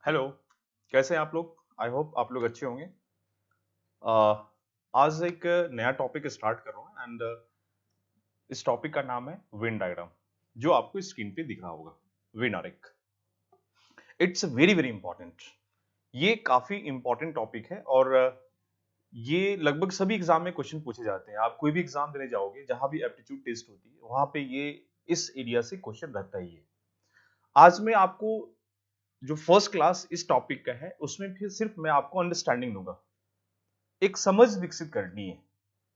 Hello. कैसे हैं आप लोग? आई होप आप लोग अच्छे होंगे। अ, आज एक नया टॉपिक स्टार्ट कर रहा हूँ एंड इस टॉपिक का नाम है वेन डायग्राम, जो आपको स्क्रीन पे दिख रहा होगा। वेन आरेख। It's very very important. ये काफी इंपॉर्टेंट टॉपिक है और ये लगभग सभी एग्जाम में क्वेश्चन पूछे जाते हैं। आप कोई भी एग्जाम देने जाओगे, जहां भी एप्टीट्यूड टेस्ट होती है, वहां पे ये इस एरिया से क्वेश्चन रहता ही है। आज मैं आपको जो फर्स्ट क्लास इस टॉपिक का है, उसमें फिर सिर्फ मैं आपको अंडरस्टैंडिंग दूंगा, एक समझ विकसित करनी है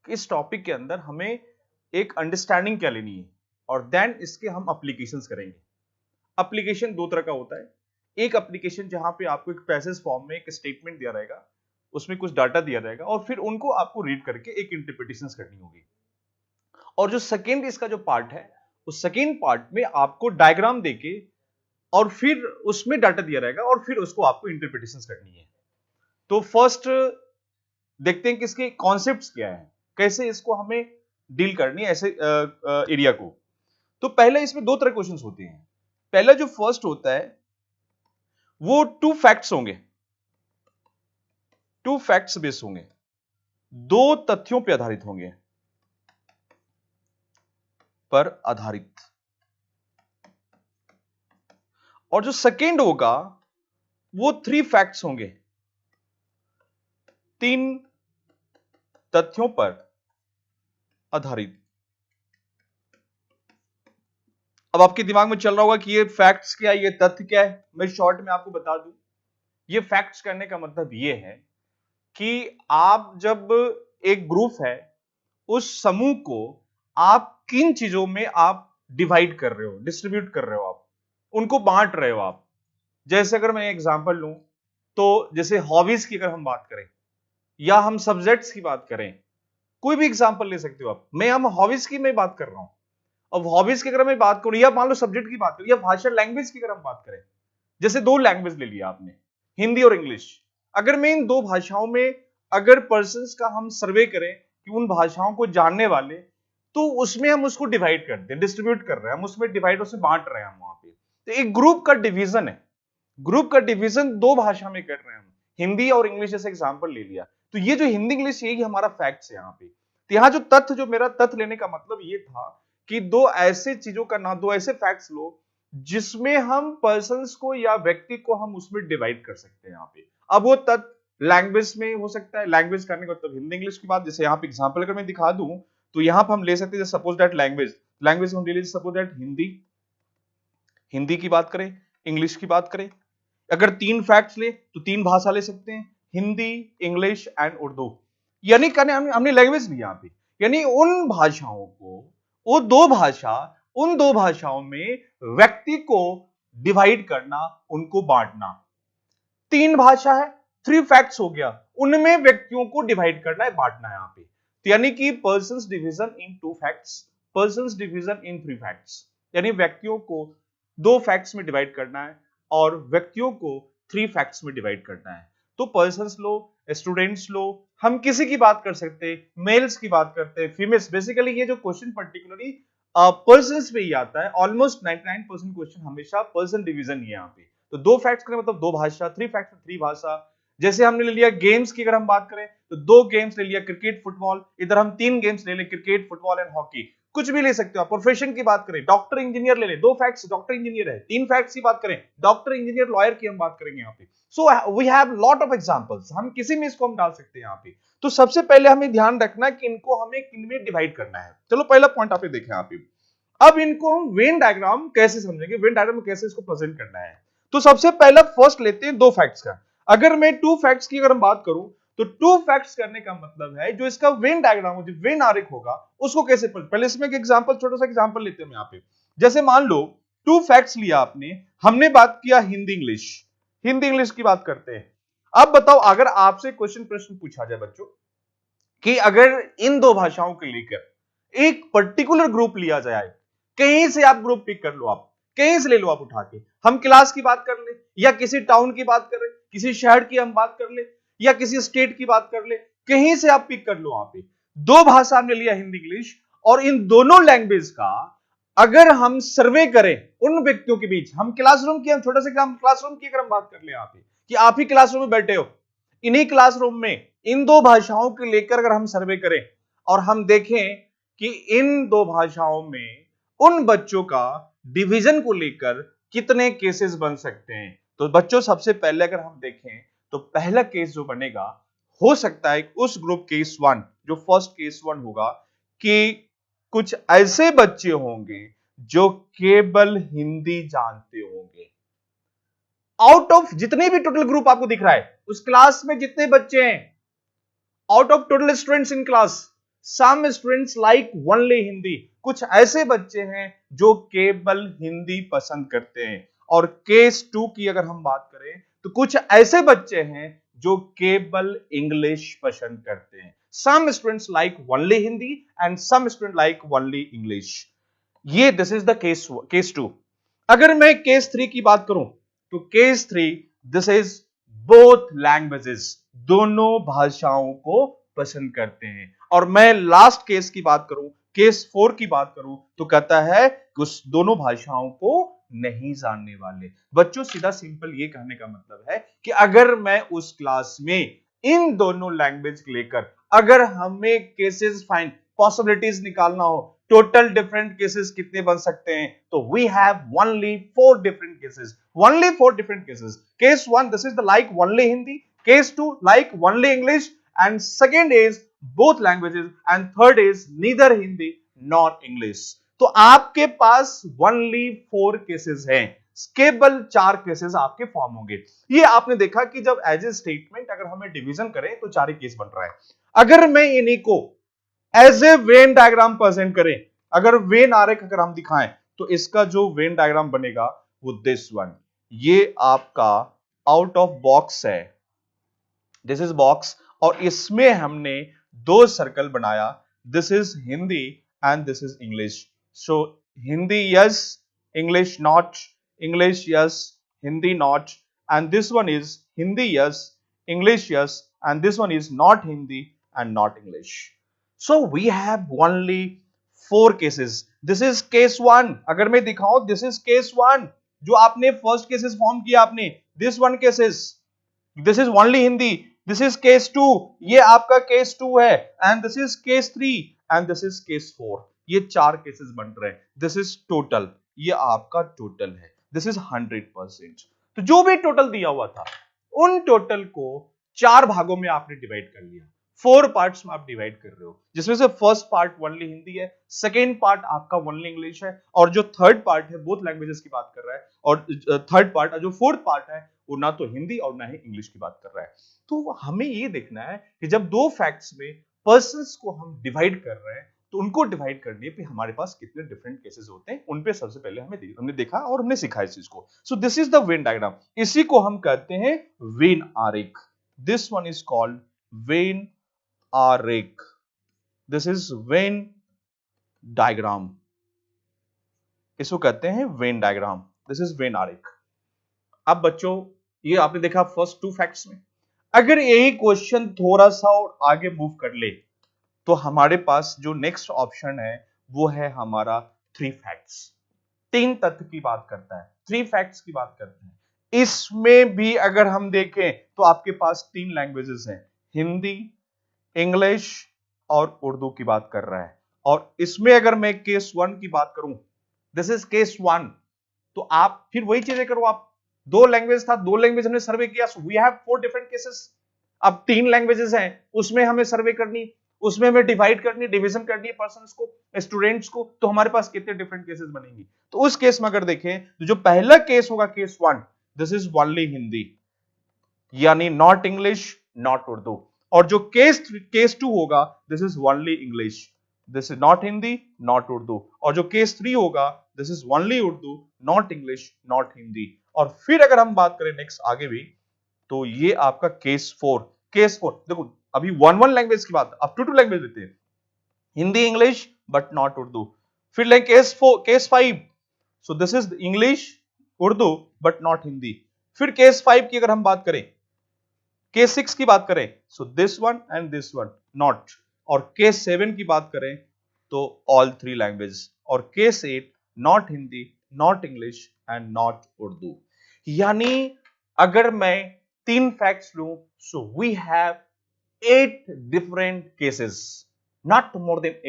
कि इस टॉपिक के अंदर हमें एक अंडरस्टैंडिंग क्या लेनी है और देन इसके हम एप्लीकेशंस करेंगे। एप्लीकेशन दो तरह का होता है। एक एप्लीकेशन जहां पे आपको एक पैसेज फॉर्म में एक स्टेटमेंट दिया रहेगा, उसमें कुछ डाटा दिया रहेगा और फिर उनको आपको रीड करके एक इंटरप्रिटेशन करनी होगी। और जो सेकेंड इसका जो पार्ट है, उस सेकेंड पार्ट में आपको डायग्राम देके और फिर उसमें डाटा दिया रहेगा और फिर उसको आपको इंटरप्रिटेशन करनी है। तो फर्स्ट देखते हैं कि इसके कॉन्सेप्ट्स क्या है, कैसे इसको हमें डील करनी है ऐसे एरिया को। तो पहले इसमें दो तरह के क्वेश्चंस होते हैं। पहला जो फर्स्ट होता है वो टू फैक्ट्स होंगे, टू फैक्ट्स बेस होंगे, दो तथ्यों पर आधारित होंगे, पर आधारित। और जो सेकेंड होगा वो थ्री फैक्ट्स होंगे, तीन तथ्यों पर आधारित। अब आपके दिमाग में चल रहा होगा कि ये फैक्ट्स क्या है, ये तथ्य क्या है। मैं शॉर्ट में आपको बता दूं, ये फैक्ट्स करने का मतलब ये है कि आप जब एक ग्रुप है, उस समूह को आप किन चीजों में आप डिवाइड कर रहे हो, डिस्ट्रीब्यूट कर रहे हो, आप उनको बांट रहे हो आप। जैसे अगर मैं एग्जांपल लूं, तो जैसे हॉबीज की अगर हम बात करें या हम सब्जेक्ट्स की बात करें, कोई भी एग्जांपल ले सकते हो आप। मैं हम हॉबीज की मैं बात कर रहा हूं। अब हॉबीज की अगर मैं बात करूं या मान लो सब्जेक्ट की बात करूं या भाषा लैंग्वेज की अगर हम बात करें, जैसे दो लैंग्वेज ले लिया आपने, हिंदी और इंग्लिश। अगर मैं इन दो भाषाओं में अगर पर्संस का हम सर्वे करें कि उन भाषाओं को जानने वाले, तो उसमें हम उसको डिवाइड करते हैं, डिस्ट्रीब्यूट कर रहे हैं, हम उसमें डिवाइड उसमें बांट रहे हैं हम वहां पे। तो एक ग्रुप का डिवीजन है, ग्रुप का डिवीजन दो भाषा में कर रहे हैं हम, हिंदी और इंग्लिश जैसे एग्जांपल ले लिया। तो ये जो हिंदी इंग्लिश यही हमारा फैक्ट्स है यहाँ पे। तो यहाँ जो तथ्य, जो मेरा तथ्य लेने का मतलब ये था कि दो ऐसे चीजों का नाम, दो ऐसे फैक्ट्स लो जिसमें हम पर्संस को या व्यक्ति को हम उसमें डिवाइड कर सकते हैं यहाँ पे। अब वो तथ्य लैंग्वेज में हो सकता है, लैंग्वेज करने का मतलब हिंदी इंग्लिश की बात। जैसे यहाँ पे एग्जांपल अगर मैं दिखा दूं, तो यहाँ पे हम ले सकते हैं सपोज दैट लैंग्वेज, लैंग्वेज हम ले लीजिए सपोज दैट हिंदी, हिंदी की बात करें, इंग्लिश की बात करें। अगर तीन फैक्ट्स ले तो तीन भाषा ले सकते हैं, हिंदी, इंग्लिश एंड उर्दू। यानी कहने हमने लैंग्वेज ली यहाँ पे, यानी उन भाषाओं को, वो दो भाषा, उन दो भाषाओं में व्यक्ति को डिवाइड करना, उनको बांटना। तीन भाषा है, थ्री फैक्ट्स हो गया, उनमें व्यक्तियों को डिवाइड करना है, बांटना है यहाँ पे। तो यानी कि persons division in two facts, persons division in three facts, यानी व्यक्तियों को दो फैक्ट्स में डिवाइड करना है और व्यक्तियों को थ्री फैक्ट्स में डिवाइड करना है। तो पर्संस लो, स्टूडेंट्स लो, हम किसी की बात कर सकते हैं, मेल्स की बात करते हैं, फीमेल्स। बेसिकली ये जो क्वेश्चन पर्टिकुलरली पर्संस पे ही आता है, ऑलमोस्ट 99% क्वेश्चन हमेशा पर्सन डिवीजन ही है यहाँ पे। तो दो फैक्ट्स का मतलब दो भाषा, थ्री फैक्ट्स थ्री भाषा। जैसे हमने ले लिया गेम्स की अगर हम बात करें, तो दो गेम्स ले लिया, क्रिकेट फुटबॉल। इधर हम तीन गेम्स ले लें, क्रिकेट फुटबॉल एंड हॉकी। कुछ भी ले सकते हो आप। प्रोफेशन की बात करें, डॉक्टर इंजीनियर ले लें, दो फैक्ट्स डॉक्टर इंजीनियर है। तीन फैक्ट्स की बात करें, डॉक्टर इंजीनियर लॉयर की हम बात करेंगे यहाँ पे। So we have lot of examples, हम किसी में इसको हम डाल सकते हैं यहाँ पे। तो सबसे पहले हमें ध्यान रखना है कि इनको हमें किन में डिवाइड करना है। चलो पहला पॉइंट आप देखें यहाँ पे। अब इनको हम वेन डायग्राम कैसे समझेंगे, वेन डायग्राम में कैसे इसको प्रेजेंट करना है। तो सबसे पहला फर्स्ट लेते हैं दो फैक्ट्स का। अगर मैं टू फैक्ट्स की अगर हम बात करूं, तो टू फैक्ट्स करने का मतलब है जो इसका वेन डायग्राम, जो वेन आरेख होगा, उसको कैसे पहले इसमें एक एग्जांपल, छोटा सा एग्जांपल लेते हैं यहाँ पे। जैसे मान लो टू फैक्ट्स लिया आपने, हमने बात किया हिंदी इंग्लिश, हिंदी इंग्लिश की बात करते हैं। अब बताओ, अगर आपसे प्रश्न पूछा जाए बच्चों कि अगर इन दो भाषाओं को लेकर एक पर्टिकुलर ग्रुप लिया जाए, कहीं से आप ग्रुप पिक कर लो, आप कहीं से ले लो आप उठा के, हम क्लास की बात कर ले या किसी टाउन की बात कर ले, किसी शहर की हम बात कर ले या किसी स्टेट की बात कर ले, कहीं से आप पिक कर लो। वहां पे दो भाषा हमने लिया हिंदी इंग्लिश, और इन दोनों लैंग्वेज का अगर हम सर्वे करें उन व्यक्तियों के बीच, हम क्लासरूम की, हम छोटे से काम क्लासरूम की अगर हम बात कर ले यहाँ पे कि आप ही क्लासरूम में बैठे हो, इन्हीं क्लासरूम में इन दो भाषाओं को लेकर अगर हम सर्वे करें और हम देखें कि इन दो भाषाओं में उन बच्चों का डिवीजन को लेकर कितने केसेस बन सकते हैं, तो बच्चों सबसे पहले अगर हम देखें तो पहला केस जो बनेगा हो सकता है उस ग्रुप केस वन, जो फर्स्ट केस वन होगा कि कुछ ऐसे बच्चे होंगे जो केवल हिंदी जानते होंगे। आउट ऑफ जितने भी टोटल ग्रुप आपको दिख रहा है उस क्लास में जितने बच्चे हैं, out of total students in class, some students like only Hindi, कुछ ऐसे बच्चे हैं जो केवल हिंदी पसंद करते हैं। और केस टू की अगर हम बात करें तो कुछ ऐसे बच्चे हैं जो केवल इंग्लिश पसंद करते हैं। Some students like only Hindi and some student like only English. ये this is the case two. अगर मैं केस थ्री की बात करूं तो case three, this is both languages, दोनों भाषाओं को पसंद करते हैं। और मैं लास्ट केस की बात करूं, केस फोर की बात करूं तो कहता है कि उस दोनों भाषाओं को नहीं जानने वाले। बच्चों सीधा सिंपल ये कहने का मतलब है कि अगर मैं उस क्लास में इन दोनों लैंग्वेज लेकर अगर हमें केसेस फाइंड, पॉसिबिलिटीज निकालना हो, टोटल डिफरेंट केसेस कितने बन सकते हैं, तो we have only four different cases, only four different cases. Case one, this is the like only Hindi, case two like only English, and second is both languages, and third is neither Hindi not English. तो आपके पास only four cases हैं, केवल चार cases आपके form होंगे। ये आपने देखा कि जब एज ए स्टेटमेंट अगर हमें डिवीजन करें तो चार ही केस बन रहा है। अगर मैं इन्हीं को as a Venn diagram present करें, अगर वेन आरेख अगर हम दिखाएं तो इसका जो वेन डायग्राम बनेगा वो दिस वन, ये आपका आउट ऑफ बॉक्स है, दिस इज बॉक्स, और इसमें हमने दो सर्कल बनाया, this is Hindi and this is English. So Hindi yes, English not, English yes, Hindi not, and this one is Hindi yes, English yes, and this one is not Hindi and not English. So we have only four cases. This is case one. अगर मैं दिखाऊं, this is case one. जो आपने first cases form किया आपने, this one cases, this is only Hindi, this is case two, ये आपका case two है, and this is case three, and this is case four. ये चार केसेस बन रहे हैं, this is total, ये आपका टोटल है, this is 100%। तो जो भी टोटल दिया हुआ था उन टोटल को चार भागों में आपने डिवाइड कर लिया, फोर पार्ट्स में आप डिवाइड कर रहे हो, जिसमें से फर्स्ट पार्ट ओनली हिंदी है, सेकेंड पार्ट आपका ओनली इंग्लिश है, और जो थर्ड पार्ट है बोथ लैंग्वेजेस की बात कर रहा है, और थर्ड पार्ट जो फोर्थ पार्ट है वो ना तो हिंदी और ना ही इंग्लिश की बात कर रहा है। तो हमें ये देखना है कि जब दो फैक्ट्स में पर्संस को हम डिवाइड कर रहे हैं तो उनको डिवाइड करने पे हमारे पास कितने डिफरेंट केसेस होते हैं, उन पे सबसे पहले हमने देखा और हमने सीखा इस चीज को। सो this is the Venn diagram, इसी को हम कहते हैं वेन आरेख। This one is called when आरेख, दिस इज वेन डायग्राम, इसको कहते हैं when diagram, this is when आरेख। अब बच्चों ये आपने देखा फर्स्ट टू फैक्ट्स में। अगर यही क्वेश्चन थोड़ा सा और आगे मूव कर ले तो हमारे पास जो नेक्स्ट ऑप्शन है वो है हमारा थ्री फैक्ट्स, तीन तथ्य की बात करता है, थ्री फैक्ट्स की बात करते हैं। इसमें भी अगर हम देखें तो आपके पास तीन लैंग्वेजेस हैं, हिंदी, इंग्लिश और उर्दू की बात कर रहा है। और इसमें अगर मैं केस वन की बात करूं, दिस इज केस वन, तो आप फिर वही चीजें करो, आप दो लैंग्वेज था, दो लैंग्वेज हमने सर्वे किया, so we have four different cases. अब तीन लैंग्वेजेस हैं, उसमें हमें सर्वे करनी, उसमें हमें डिवाइड करनी, डिवीजन करनी है पर्सन्स को, स्टूडेंट्स को, तो हमारे पास कितने डिफरेंट केसेस बनेंगी। तो उस केस में अगर देखें तो जो पहला केस होगा case one, this is only Hindi, यानी नॉट इंग्लिश नॉट उर्दू। और जो केस टू होगा this is only English, this is not Hindi not Urdu. और जो केस थ्री होगा this is only Urdu not English not Hindi. और फिर अगर हम बात करें नेक्स्ट आगे भी तो ये आपका केस फोर, केस फोर देखो अभी वन वन लैंग्वेज की बात, अब टू टू लैंग्वेज लेते हैं, Hindi English but not Urdu. फिर like case five, so this is English Urdu but not Hindi. फिर केस फाइव की अगर हम बात करें, केस सिक्स की बात करें, so this one and this one not. और केस सेवन की बात करें तो ऑल थ्री लैंग्वेज। और case eight, not Hindi, not English and not Urdu. यानी अगर मैं 3 फैक्ट्स लूं, so we have 8 different cases, not more than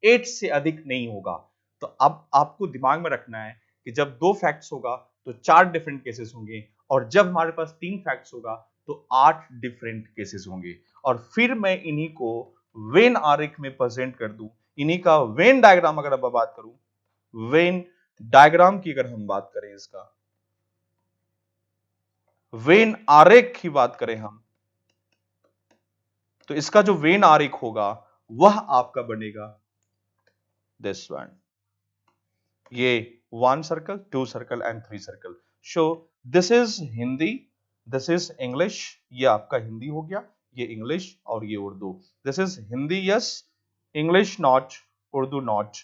8 से अधिक नहीं होगा। तो अब आपको दिमाग में रखना है कि जब 2 फैक्ट्स होगा तो 4 डिफरेंट केसेस होंगे, और जब हमारे पास 3 फैक्ट्स होगा तो 8 डिफरेंट केसेस होंगे। और फिर मैं इन्हीं को वेन आरेख में प्रेजेंट कर दूं, इन्हीं का वेन डायग्राम अगर मैं बात करूं, वेन डायग्राम की अगर हम बात करें, इसका वेन आरेख की बात करें हम, तो इसका जो वेन आरेख होगा वह आपका बनेगा दिस वन। ये 1 circle, 2 circle and 3 circle. So this is Hindi, this is English, ये आपका हिंदी हो गया, ये इंग्लिश और ये Urdu. This is Hindi yes, English not, Urdu not,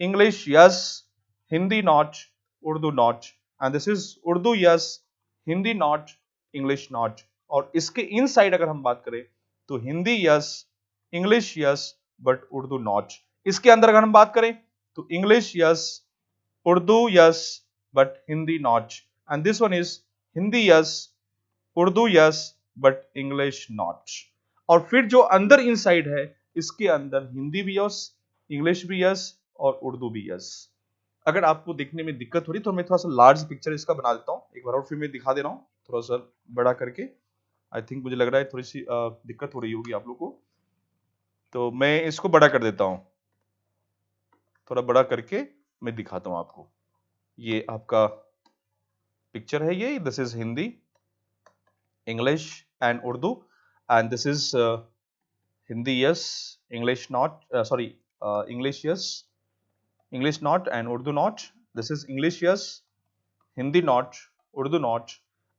English yes, Hindi not, Urdu not, and this is Urdu yes, Hindi not, English not. और इसके इनसाइड अगर हम बात करें तो Hindi yes, English yes, but Urdu not. इसके अंदर अगर हम बात करें तो English yes, Urdu yes, but Hindi not, and this one is Hindi yes, Urdu yes, but English not. और फिर जो अंदर इनसाइड है, इसके अंदर हिंदी भी यस, इंग्लिश भी यस और उर्दू भी यस। अगर आपको देखने में दिक्कत हो रही तो मैं थोड़ा सा लार्ज पिक्चर इसका बना देता हूं एक बार, और फिर मैं दिखा दे रहा हूं थोड़ा सा बड़ा करके। आई थिंक मुझे लग रहा है थोड़ी सी दिक्कत हो रही होगी आप लोग को, तो मैं इसको बड़ा कर देता हूं, थोड़ा बड़ा करके मैं दिखाता हूं आपको। ये आपका पिक्चर है, ये this is Hindi, English and Urdu, and this is Hindi yes, English not, sorry, English yes, English not and Urdu not. This is English yes, Hindi not, Urdu not,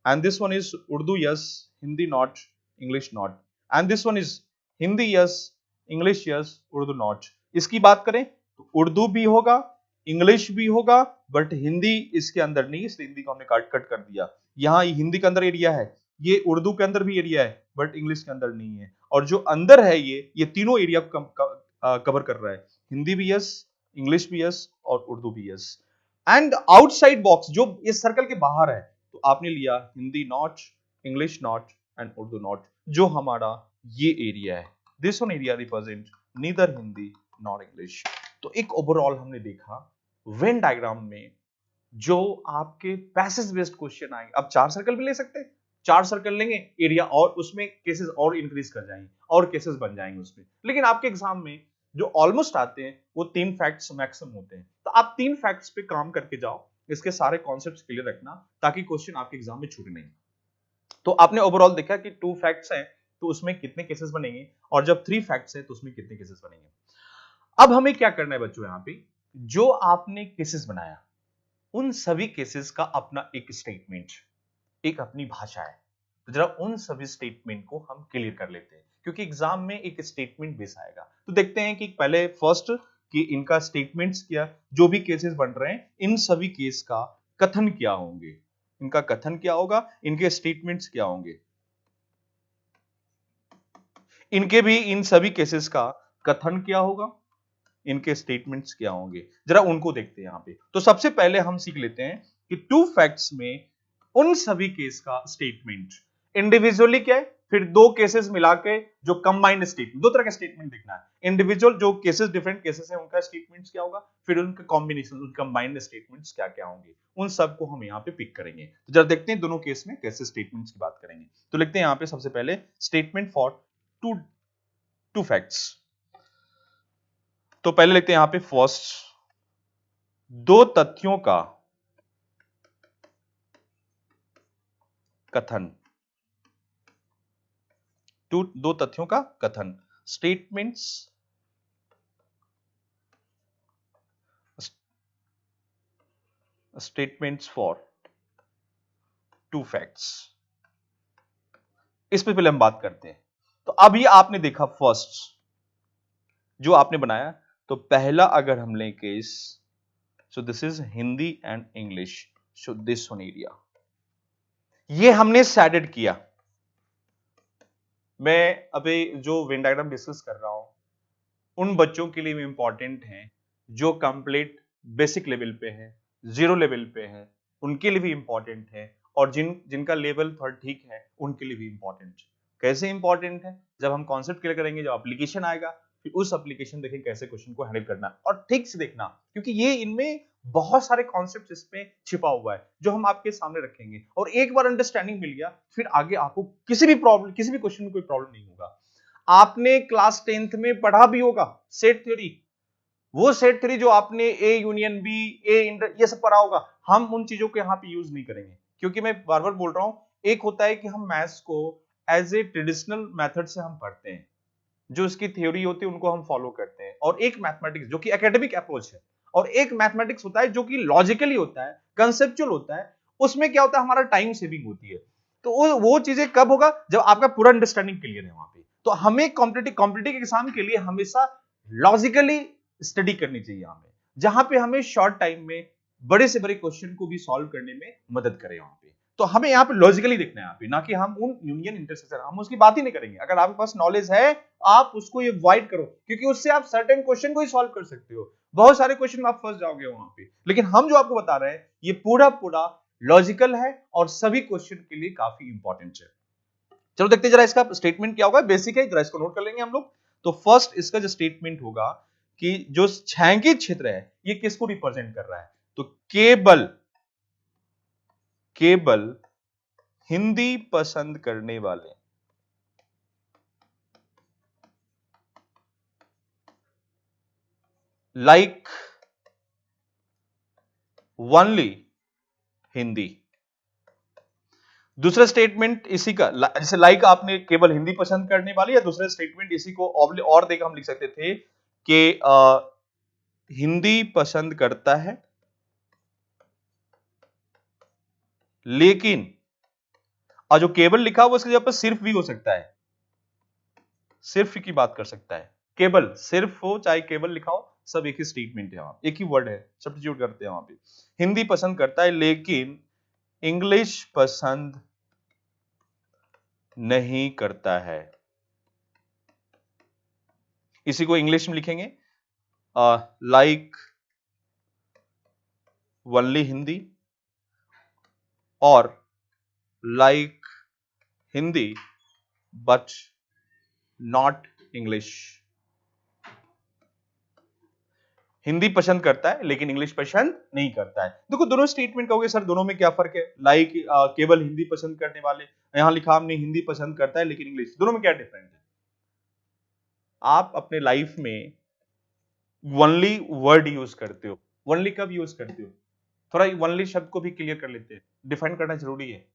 and this one is Urdu yes, Hindi not, English not, and this one is Hindi yes, English yes, Urdu not। इसकी बात करें तो उर्दू भी होगा, English भी होगा, but Hindi इसके अंदर नहीं, इसलिए हिंदी को हमने कट कर दिया। यहाँ हिंदी के अंदर एरिया है, ये उर्दू के अंदर भी एरिया है, बट इंग्लिश के अंदर नहीं है। और जो अंदर है ये तीनों एरिया कवर कर रहा है, हिंदी भी यस, इंग्लिश भी यस और उर्दू भी यस। एंड आउटसाइड बॉक्स जो इस सर्कल के बाहर है, तो आपने लिया Hindi not, English not and Urdu not, जो हमारा ये एरिया है। This one area represent neither Hindi nor English. तो एक ओवरऑल हमने देखा वेन डायग्राम में जो आपके पैसेज बेस्ड क्वेश्चन आएंगे। अब 4 सर्कल भी ले सकते हैं, 4 सर्कल लेंगे एरिया, और उसमें केसेस और इंक्रीज कर जाएंगे और केसेस बन जाएंगे उसमें। लेकिन आपके एग्जाम में जो ऑलमोस्ट आते हैं वो 3 फैक्ट्स मैक्सिमम होते हैं, तो आप 3 फैक्ट्स पे काम करके जाओ, इसके सारे कॉन्सेप्ट्स क्लियर रखना ताकि क्वेश्चन आपके एग्जाम में छूटे नहीं। तो आपने ओवरऑल देखा कि 2 फैक्ट्स हैं तो उसमें कितने केसेस बनेंगे, और जब 3 फैक्ट्स हैं तो उसमें कितने केसेस बनेंगे। अब हमें क्या करना है बच्चों, यहां पे जो आपने केसेस बनाया उन सभी केसेस का अपना एक स्टेटमेंट, एक अपनी भाषा है। तो जरा उन सभी स्टेटमेंट को हम क्लियर कर लेते हैं, क्योंकि एग्जाम में एक स्टेटमेंट बेस आएगा। तो देखते हैं कि पहले फर्स्ट कि इनका स्टेटमेंट्स क्या, जो भी केसेस बन रहे हैं इन सभी केस का कथन क्या होंगे, इनका कथन क्या होगा, इनके स्टेटमेंट्स क्या होंगे, इनके भी इन सभी केसेस का कथन क्या होगा, इनके स्टेटमेंट्स क्या होंगे, जरा उनको देखते हैं यहां पे। तो सबसे पहले हम सीख लेते हैं कि 2 फैक्ट्स में उन सभी केस का स्टेटमेंट इंडिविजुअली क्या है, फिर 2 केसेस मिला के जो कंबाइंड स्टेटमेंट, 2 तरह का स्टेटमेंट देखना है। इंडिविजुअल जो केसेस डिफरेंट केसेस है उनका स्टेटमेंट्स क्या होगा, फिर उनका कॉम्बिनेशन, उनका कंबाइंड स्टेटमेंट्स क्या क्या होंगे, उन सबको हम यहां पे पिक करेंगे। तो जरा देखते हैं दोनों केस में कैसे स्टेटमेंट्स की बात करेंगे। तो लिखते हैं यहां पे सबसे पहले स्टेटमेंट फॉर टू फैक्ट्स। तो पहले लिखते हैं यहां पे फर्स्ट, 2 तथ्यों का कथन, 2 तथ्यों का कथन, स्टेटमेंट्स फॉर 2 फैक्ट्स। इस पे पहले हम बात करते हैं। तो अभी आपने देखा फर्स्ट जो आपने बनाया, तो पहला अगर हम लें case, so this is Hindi and English, so this one area, ये हमने सैडेड किया। मैं अभी जो वेन डायग्राम डिस्कस कर रहा हूं उन बच्चों के लिए इंपॉर्टेंट है जो कंप्लीट बेसिक लेवल पे हैं, जीरो लेवल पे हैं, उनके लिए भी इंपॉर्टेंट है, और जिनका लेवल थोड़ा ठीक है उनके लिए भी इंपॉर्टेंट है। कैसे इंपॉर्टेंट है? जब हम कॉन्सेप्ट क्लियर करेंगे, जब एप्लीकेशन आएगा, फिर उस एप्लीकेशन देखें कैसे क्वेश्चन को हैंडल करना है, और ठीक से देखना, क्योंकि ये इनमें बहुत सारे कॉन्सेप्ट इसमें छिपा हुआ है जो हम आपके सामने रखेंगे, और एक बार अंडरस्टैंडिंग मिल गया फिर आगे आपको किसी भी प्रॉब्लम, किसी भी क्वेश्चन में कोई प्रॉब्लम नहीं होगा। आपने क्लास 10th में पढ़ा भी होगा सेट थ्योरी, वो सेट थ्योरी जो आपने A union B, A inter, ये सब पढ़ा होगा, हम उन चीजों को यहाँ पे यूज नहीं करेंगे, क्योंकि मैं बार बार बोल रहा हूं, एक होता है कि हम मैथ्स को एज ए ट्रेडिशनल मेथड से हम पढ़ते हैं, जो इसकी थ्योरी होती है उनको हम फॉलो करते हैं, और एक मैथमेटिक्स जो कि एकेडमिक अप्रोच है, और एक मैथमेटिक्स होता है जो कि लॉजिकली होता है, कंसेप्चुअल होता है, उसमें क्या होता है, हमारा टाइम सेविंग होती है। तो वो चीजें कब होगा? जब आपका पूरा अंडरस्टैंडिंग क्लियर है वहां पे। तो हमें कॉम्पिटिटिव एग्जाम के लिए हमेशा लॉजिकली स्टडी करनी चाहिए हमें, जहां पे हमें शॉर्ट टाइम में बड़े से बड़े क्वेश्चन को भी सॉल्व करने में मदद करे वहां पे। तो हमें यहाँ पे लॉजिकली देखना है यहाँ पे, ना कि हम उन यूनियन इंटरसेक्शन, हम उसकी बात ही नहीं करेंगे। अगर आपके पास नॉलेज है आप उसको ये अवॉइड करो, क्योंकि उससे आप सर्टेन क्वेश्चन को ही सॉल्व कर सकते हो, बहुत सारे क्वेश्चन में आप फंस जाओगे वहां पे। लेकिन हम जो आपको बता रहे हैं ये पूरा पूरा लॉजिकल है और सभी क्वेश्चन के लिए काफी इंपॉर्टेंट है। चलो देखते जरा इसका स्टेटमेंट क्या होगा, बेसिक है, जरा इसको नोट कर लेंगे हम लोग। तो फर्स्ट इसका जो स्टेटमेंट होगा कि जो छायांकित क्षेत्र है ये किसको रिप्रेजेंट कर रहा है, तो केवल हिंदी पसंद करने वाले, लाइक ओनली हिंदी। दूसरा स्टेटमेंट इसी का, जैसे लाइक आपने केवल हिंदी पसंद करने वाले, या दूसरा स्टेटमेंट इसी को और देखा हम लिख सकते थे कि हिंदी पसंद करता है लेकिन, और जो केवल लिखा हुआ उसके जगह पर सिर्फ भी हो सकता है, सिर्फ की बात कर सकता है, केवल सिर्फ हो चाहे केवल लिखा हो, सब एक ही स्टेटमेंट है, वहां एक ही वर्ड है, सब्स्टिट्यूट करते हैं वहां पे। हिंदी पसंद करता है लेकिन इंग्लिश पसंद नहीं करता है, इसी को इंग्लिश में लिखेंगे लाइक ओनली हिंदी और like Hindi but not English. Hindi पसंद करता है लेकिन इंग्लिश पसंद नहीं करता है। देखो दोनों स्टेटमेंट कहोगे सर दोनों में क्या फर्क है, लाइक केवल हिंदी पसंद करने वाले, यहां लिखा हमने हिंदी पसंद करता है लेकिन इंग्लिश, दोनों में क्या डिफरेंस है? आप अपने लाइफ में ओनली वर्ड यूज करते हो, ओनली कब यूज करते हो, थोड़ा ओनली शब्द को भी क्लियर कर लेते हैं, डिफाइन करना जरूरी है।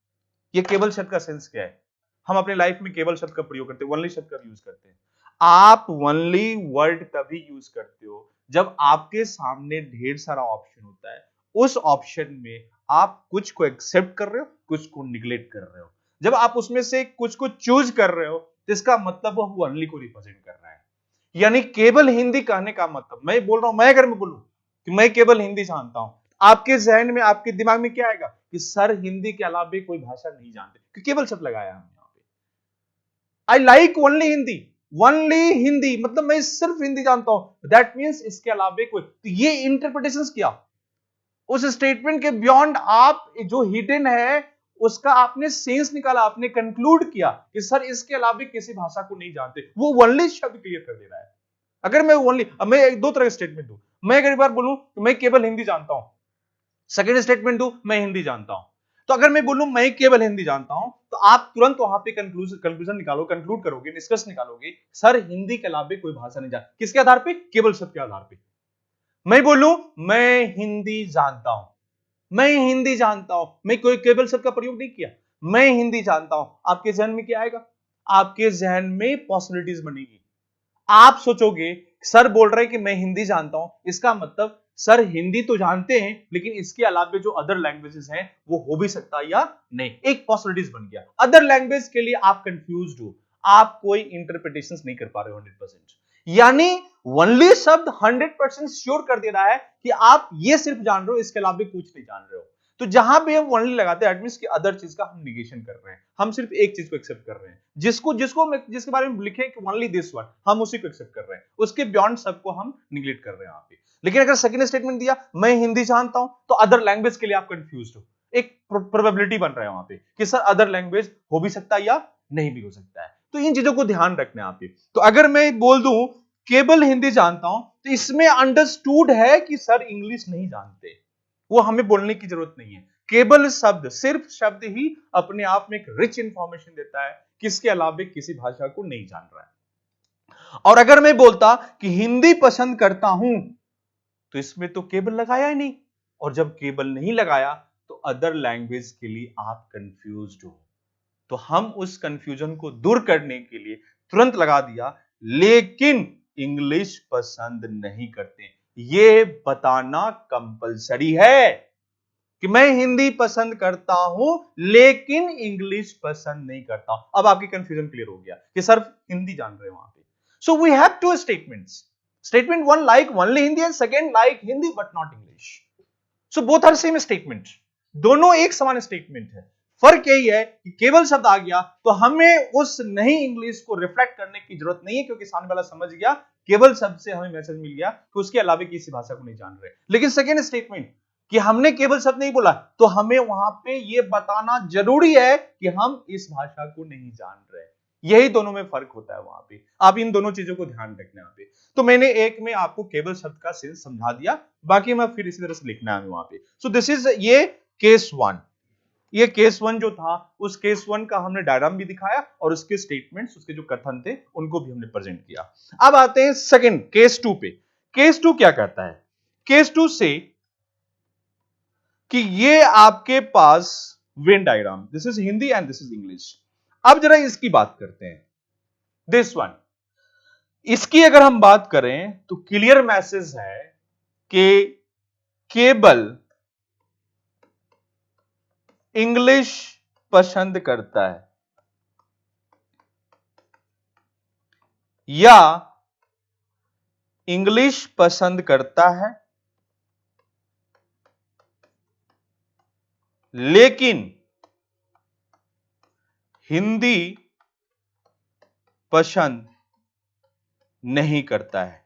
ये केवल शब्द का सेंस क्या है? हम अपने लाइफ में केवल शब्द का प्रयोग करते हैं, ओनली शब्द कब यूज करते हैं? आप ओनली वर्ड तभी यूज करते हो जब आपके सामने ढेर सारा ऑप्शन होता है, उस ऑप्शन में आप कुछ को एक्सेप्ट कर रहे हो, कुछ को निग्लेक्ट कर रहे हो। जब आप उसमें से कुछ को चूज कर रहे हो तो इसका मतलब वो ओनली को रिप्रेजेंट कर रहा है। यानी केवल हिंदी कहने का मतलब, मैं बोल रहा हूं, मैं अगर मैं बोलूं कि मैं केवल हिंदी जानता हूं, आपके जहन में, आपके दिमाग में क्या आएगा कि सर हिंदी के अलावा कोई भाषा नहीं जानते, क्योंकि केवल शब्द लगाया हमने यहां पे। I like only Hindi, only Hindi मतलब मैं सिर्फ हिंदी जानता हूं, दैट मींस इसके अलावा कोई, तो ये इंटरप्रिटेशंस किया उस स्टेटमेंट के बियॉन्ड, आप जो हिडन है उसका आपने सेंस निकाला, आपने कंक्लूड किया कि सर इसके अलावा किसी भाषा को नहीं जानते, वो ओनली शब्द क्लियर कर दे रहा है। अगर मैं ओनली, मैं दो तरह के स्टेटमेंट दूं, मैं अगर एक बार बोलूं कि मैं केवल हिंदी जानता हूं, सेकंड स्टेटमेंट दूं मैं हिंदी जानता हूं, तो अगर मैं बोलूं मैं केवल हिंदी जानता हूं तो आप तुरंत वहां पे कंक्लूजन निकालो, कंक्लूड करोगे, निष्कर्ष निकालोगे, सर हिंदी के अलावा कोई भाषा नहीं जानते। किसके आधार पे? केवल शब्द के आधार पे। मैं बोलूं मैं हिंदी जानता हूं, मैं हिंदी जानता हूं, मैं कोई केवल शब्द का प्रयोग नहीं किया, मैं हिंदी जानता हूं, आपके जहन में क्या आएगा? आपके जहन में पॉसिबिलिटीज बनेगी। आप सोचोगे सर बोल रहे हैं कि मैं हिंदी जानता हूं, इसका मतलब सर हिंदी तो जानते हैं लेकिन इसके अलावा जो अदर लैंग्वेजेस हैं वो हो भी सकता है या नहीं, एक पॉसिबिलिटीज बन गया। अदर लैंग्वेज के लिए आप कंफ्यूज्ड हो, आप कोई इंटरप्रिटेशंस नहीं कर पा रहे हो 100%, यानी ओनली शब्द 100% श्योर कर दे रहा है कि आप ये सिर्फ जान रहे हो, इसके अलावा कुछ नहीं जान रहे हो। तो जहां पे हम ओनली लगाते हैं, एट मींस कि अदर चीज का हम निगेशन कर रहे हैं, हम सिर्फ एक चीज को एक्सेप्ट कर रहे हैं, जिसके बारे में लिखे कि ओनली दिस वन, हम उसी को एक्सेप्ट कर रहे हैं, उसके बियॉन्ड सबको हम निगलेक्ट कर रहे हैं यहाँ पे। लेकिन अगर सेकंड स्टेटमेंट दिया मैं हिंदी जानता हूं, तो अदर लैंग्वेज के लिए आप कंफ्यूज हो, एक प्रोबेबिलिटी बन रहा है वहां पे कि सर अदर लैंग्वेज हो भी सकता है या नहीं भी हो सकता है। तो इन चीजों को ध्यान रखना है यहाँ पे। तो अगर मैं बोल दूं केवल हिंदी जानता हूं, तो इसमें अंडरस्टूड है कि सर इंग्लिश नहीं जानते, वो हमें बोलने की जरूरत नहीं है। केवल शब्द, सिर्फ शब्द ही अपने आप में एक रिच इंफॉर्मेशन देता है, किसके अलावा किसी भाषा को नहीं जान रहा है। और अगर मैं बोलता कि हिंदी पसंद करता हूं, तो इसमें तो केवल लगाया ही नहीं, और जब केवल नहीं लगाया तो अदर लैंग्वेज के लिए आप कंफ्यूज्ड हो। तो हम उस कंफ्यूजन को दूर करने के लिए तुरंत लगा दिया लेकिन इंग्लिश पसंद नहीं करते। ये बताना कंपलसरी है कि मैं हिंदी पसंद करता हूं लेकिन इंग्लिश पसंद नहीं करता हूं। अब आपकी कंफ्यूजन क्लियर हो गया कि सर हिंदी जान रहे हैं वहां पे। So we have two statements, statement one like only Hindi and second like Hindi but not English. So both are same statement, दोनों एक समान स्टेटमेंट है। फर्क यही है कि केवल शब्द आ गया तो हमें उस नहीं इंग्लिश को रिफ्लेक्ट करने की जरूरत नहीं है, क्योंकि सामने वाला समझ गया केवल शब्द से हमें मैसेज मिल गया कि उसके अलावा किसी भाषा को नहीं जान रहे। लेकिन सेकेंड स्टेटमेंट कि हमने केवल शब्द नहीं बोला, तो हमें वहां पे यह बताना जरूरी है कि हम इस भाषा को नहीं जान रहे। यही दोनों में फर्क होता है वहां पे। आप इन दोनों चीजों को ध्यान रखना है। तो मैंने एक में आपको केवल शब्द का सेंस समझा दिया, बाकी मैं फिर इसी तरह से लिखना है वहां पे। सो दिस इज ये केस वन। ये केस वन जो था, उस केस वन का हमने डायग्राम भी दिखाया और उसके स्टेटमेंट्स, उसके जो कथन थे उनको भी हमने प्रेजेंट किया। अब आते हैं सेकंड केस टू पे। केस टू क्या कहता है? केस टू से कि ये आपके पास Venn diagram, this is Hindi and this is English. अब जरा इसकी बात करते हैं, दिस वन। इसकी अगर हम बात करें तो क्लियर मैसेज है कि केवल इंग्लिश पसंद करता है या इंग्लिश पसंद करता है लेकिन हिंदी पसंद नहीं करता है।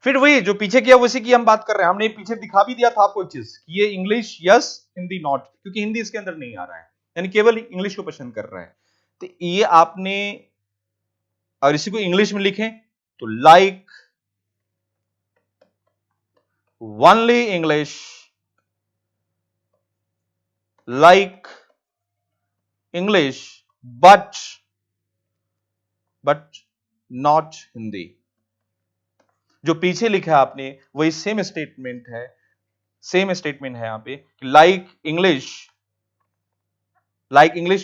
फिर वही जो पीछे किया उसी की हम बात कर रहे हैं। हमने पीछे दिखा भी दिया था आपको एक चीज, ये इंग्लिश यस हिंदी नॉट, क्योंकि हिंदी इसके अंदर नहीं आ रहा है, यानी केवल इंग्लिश को पसंद कर रहा है। तो ये आपने, और इसी को इंग्लिश में लिखें तो like only English, like English but not Hindi. जो पीछे लिखा है आपने वही सेम स्टेटमेंट है, यहां पे like English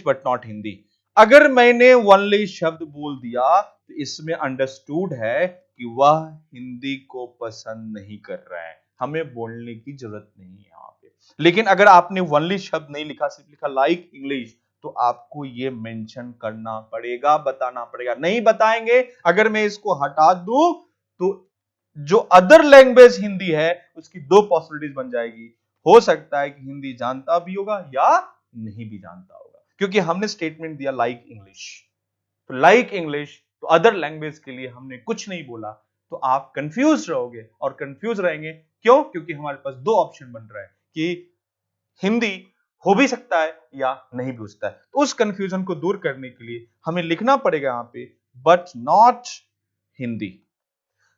but not Hindi. अगर मैंने ओनली शब्द बोल दिया तो इसमें अंडरस्टूड है कि वह हिंदी को पसंद नहीं कर रहा है, हमें बोलने की जरूरत नहीं है यहां पे। लेकिन अगर आपने ओनली शब्द नहीं लिखा, सिर्फ लिखा लाइक इंग्लिश, तो आपको यह मेंशन करना पड़ेगा, बताना पड़ेगा। नहीं बताएंगे, अगर मैं इसको हटा दूं तो जो अदर लैंग्वेज हिंदी है उसकी दो पॉसिबिलिटीज बन जाएगी। हो सकता है कि हिंदी जानता भी होगा या नहीं भी जानता होगा, क्योंकि हमने स्टेटमेंट दिया लाइक इंग्लिश। तो लाइक इंग्लिश तो अदर लैंग्वेज के लिए हमने कुछ नहीं बोला, तो आप कंफ्यूज रहोगे, और कंफ्यूज रहेंगे क्यों? क्योंकि हमारे पास दो ऑप्शन बन रहा है कि हिंदी हो भी सकता है या नहीं भी हो सकता है। तो उस कंफ्यूजन को दूर करने के लिए हमें लिखना पड़ेगा यहां पे बट नॉट हिंदी।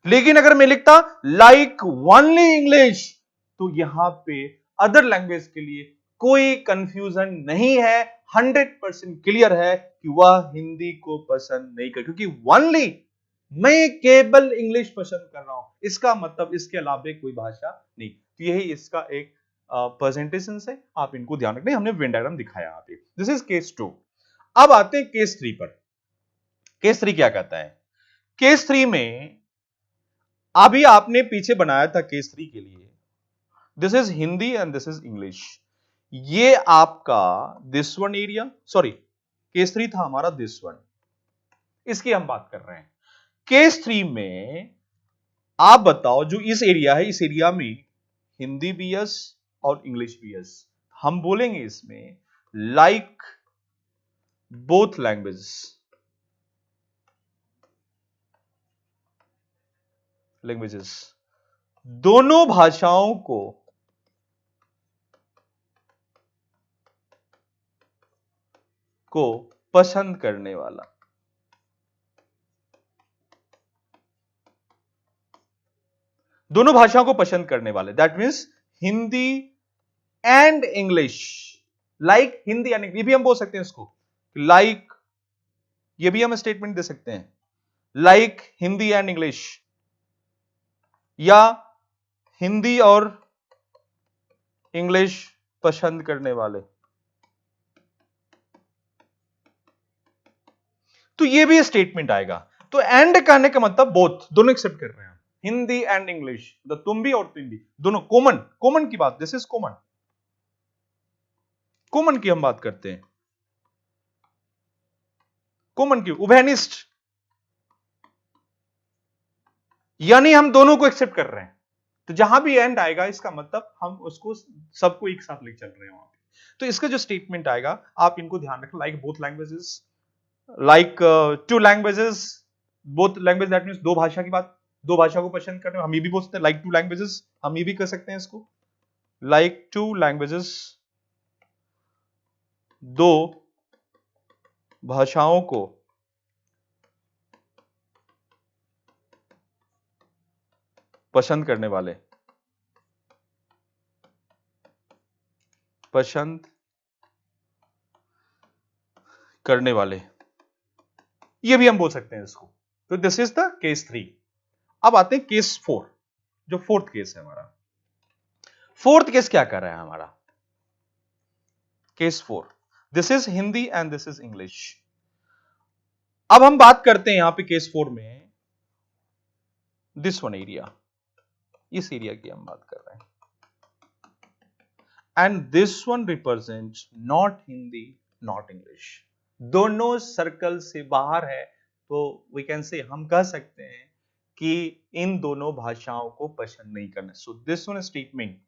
लेकिन अगर मैं लिखता लाइक ओनली इंग्लिश, तो यहां पे अदर लैंग्वेज के लिए कोई कंफ्यूजन नहीं है, 100% क्लियर है कि वह हिंदी को पसंद नहीं कर, क्योंकि ओनली मैं केवल इंग्लिश पसंद कर रहा हूं, इसका मतलब इसके अलावा कोई भाषा नहीं। तो यही इसका एक प्रेजेंटेशन है, आप इनको ध्यान रखना। हमने वेन डायग्राम दिखाया यहां पे। This is case 2। अब आते हैं केस 3 पर। केस 3 क्या कहता है? केस 3 में अभी आपने पीछे बनाया था केस 3 के लिए, this is Hindi and this is English. ये आपका this one area, sorry case 3 था हमारा दिस वन, इसकी हम बात कर रहे हैं। केस 3 में आप बताओ, जो इस एरिया है, इस एरिया में हिंदी भी यस और इंग्लिश भी यस। हम बोलेंगे इसमें लाइक बोथ लैंग्वेजेस, दोनों भाषाओं को पसंद करने वाला। दोनों भाषाओं को पसंद करने वाले, that means Hindi and English. Like Hindi and, ये भी हम बोल सकते हैं इसको लाइक, ये भी हम स्टेटमेंट दे सकते हैं लाइक हिंदी एंड इंग्लिश, या हिंदी और इंग्लिश पसंद करने वाले। तो ये भी स्टेटमेंट आएगा। तो एंड कहने का मतलब बोथ, दोनों एक्सेप्ट कर रहे हैं, हिंदी एंड इंग्लिश, तुम भी और तुम भी, दोनों कॉमन, कॉमन की बात, दिस इज कॉमन, कॉमन की हम बात करते हैं, कॉमन की, उभयनिष्ठ, यानी हम दोनों को एक्सेप्ट कर रहे हैं। तो जहां भी एंड आएगा इसका मतलब हम उसको सबको एक साथ लेकर चल रहे हैं वहां पे। तो इसका जो स्टेटमेंट आएगा आप इनको ध्यान रखें, like both languages, like to languages, both language that means दो भाषा की बात, दो भाषा को पसंद करने, हम ये भी बोल सकते हैं लाइक टू लैंग्वेजेस, हम ये भी कर सकते हैं इसको लाइक टू लैंग्वेजेस, दो भाषाओं को पसंद करने वाले, पसंद करने वाले, ये भी हम बोल सकते हैं इसको। तो दिस इज द केस 3। अब आते हैं केस 4, जो फोर्थ केस है हमारा। फोर्थ केस क्या कर रहा है हमारा? Case 4, this is Hindi and this is English. अब हम बात करते हैं यहां पे केस 4 में दिस वन एरिया, इस एरिया की हम बात कर रहे हैं, and this one represent not Hindi not English, दोनों सर्कल से बाहर है। तो वी कैन से, हम कह सकते हैं कि इन दोनों भाषाओं को पसंद नहीं करना। सो दिस वन स्टेटमेंट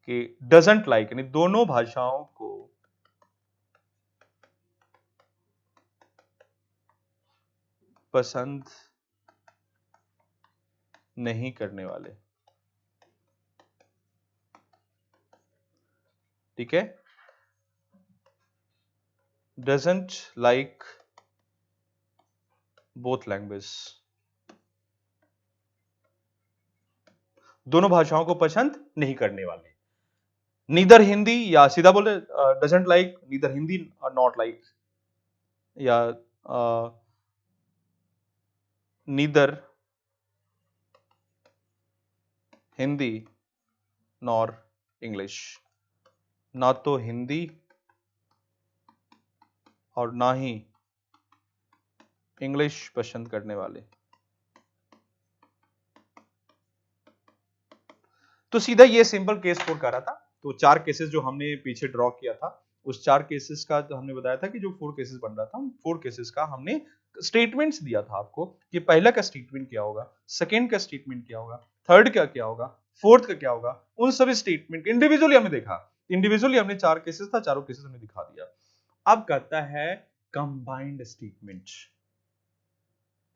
कि डजंट लाइक, यानी दोनों भाषाओं को पसंद नहीं करने वाले, ठीक है, डजंट लाइक बोथ लैंग्वेज, दोनों भाषाओं को पसंद नहीं करने वाले, नीदर हिंदी, या सीधा बोले doesn't like neither Hindi not like, या नीदर हिंदी नॉर इंग्लिश, ना तो हिंदी और ना ही इंग्लिश पसंद करने वाले। तो सीधा ये सिंपल केस 4 कर रहा था। तो 4 केसेस जो हमने पीछे ड्रॉ किया था, उस 4 केसेस का तो हमने बताया था कि जो 4 केसेस बन रहा था, 4 केसेस का हमने स्टेटमेंट्स दिया था आपको कि पहला का स्टेटमेंट क्या होगा, सेकंड का स्टेटमेंट क्या होगा, थर्ड का क्या होगा, फोर्थ का क्या होगा। उन सभी स्टेटमेंट इंडिविजुअली हमने देखा, इंडिविजुअली हमने 4 केसेस था, चारों केसेस हमने दिखा दिया। अब कहता है कंबाइंड स्टेटमेंट,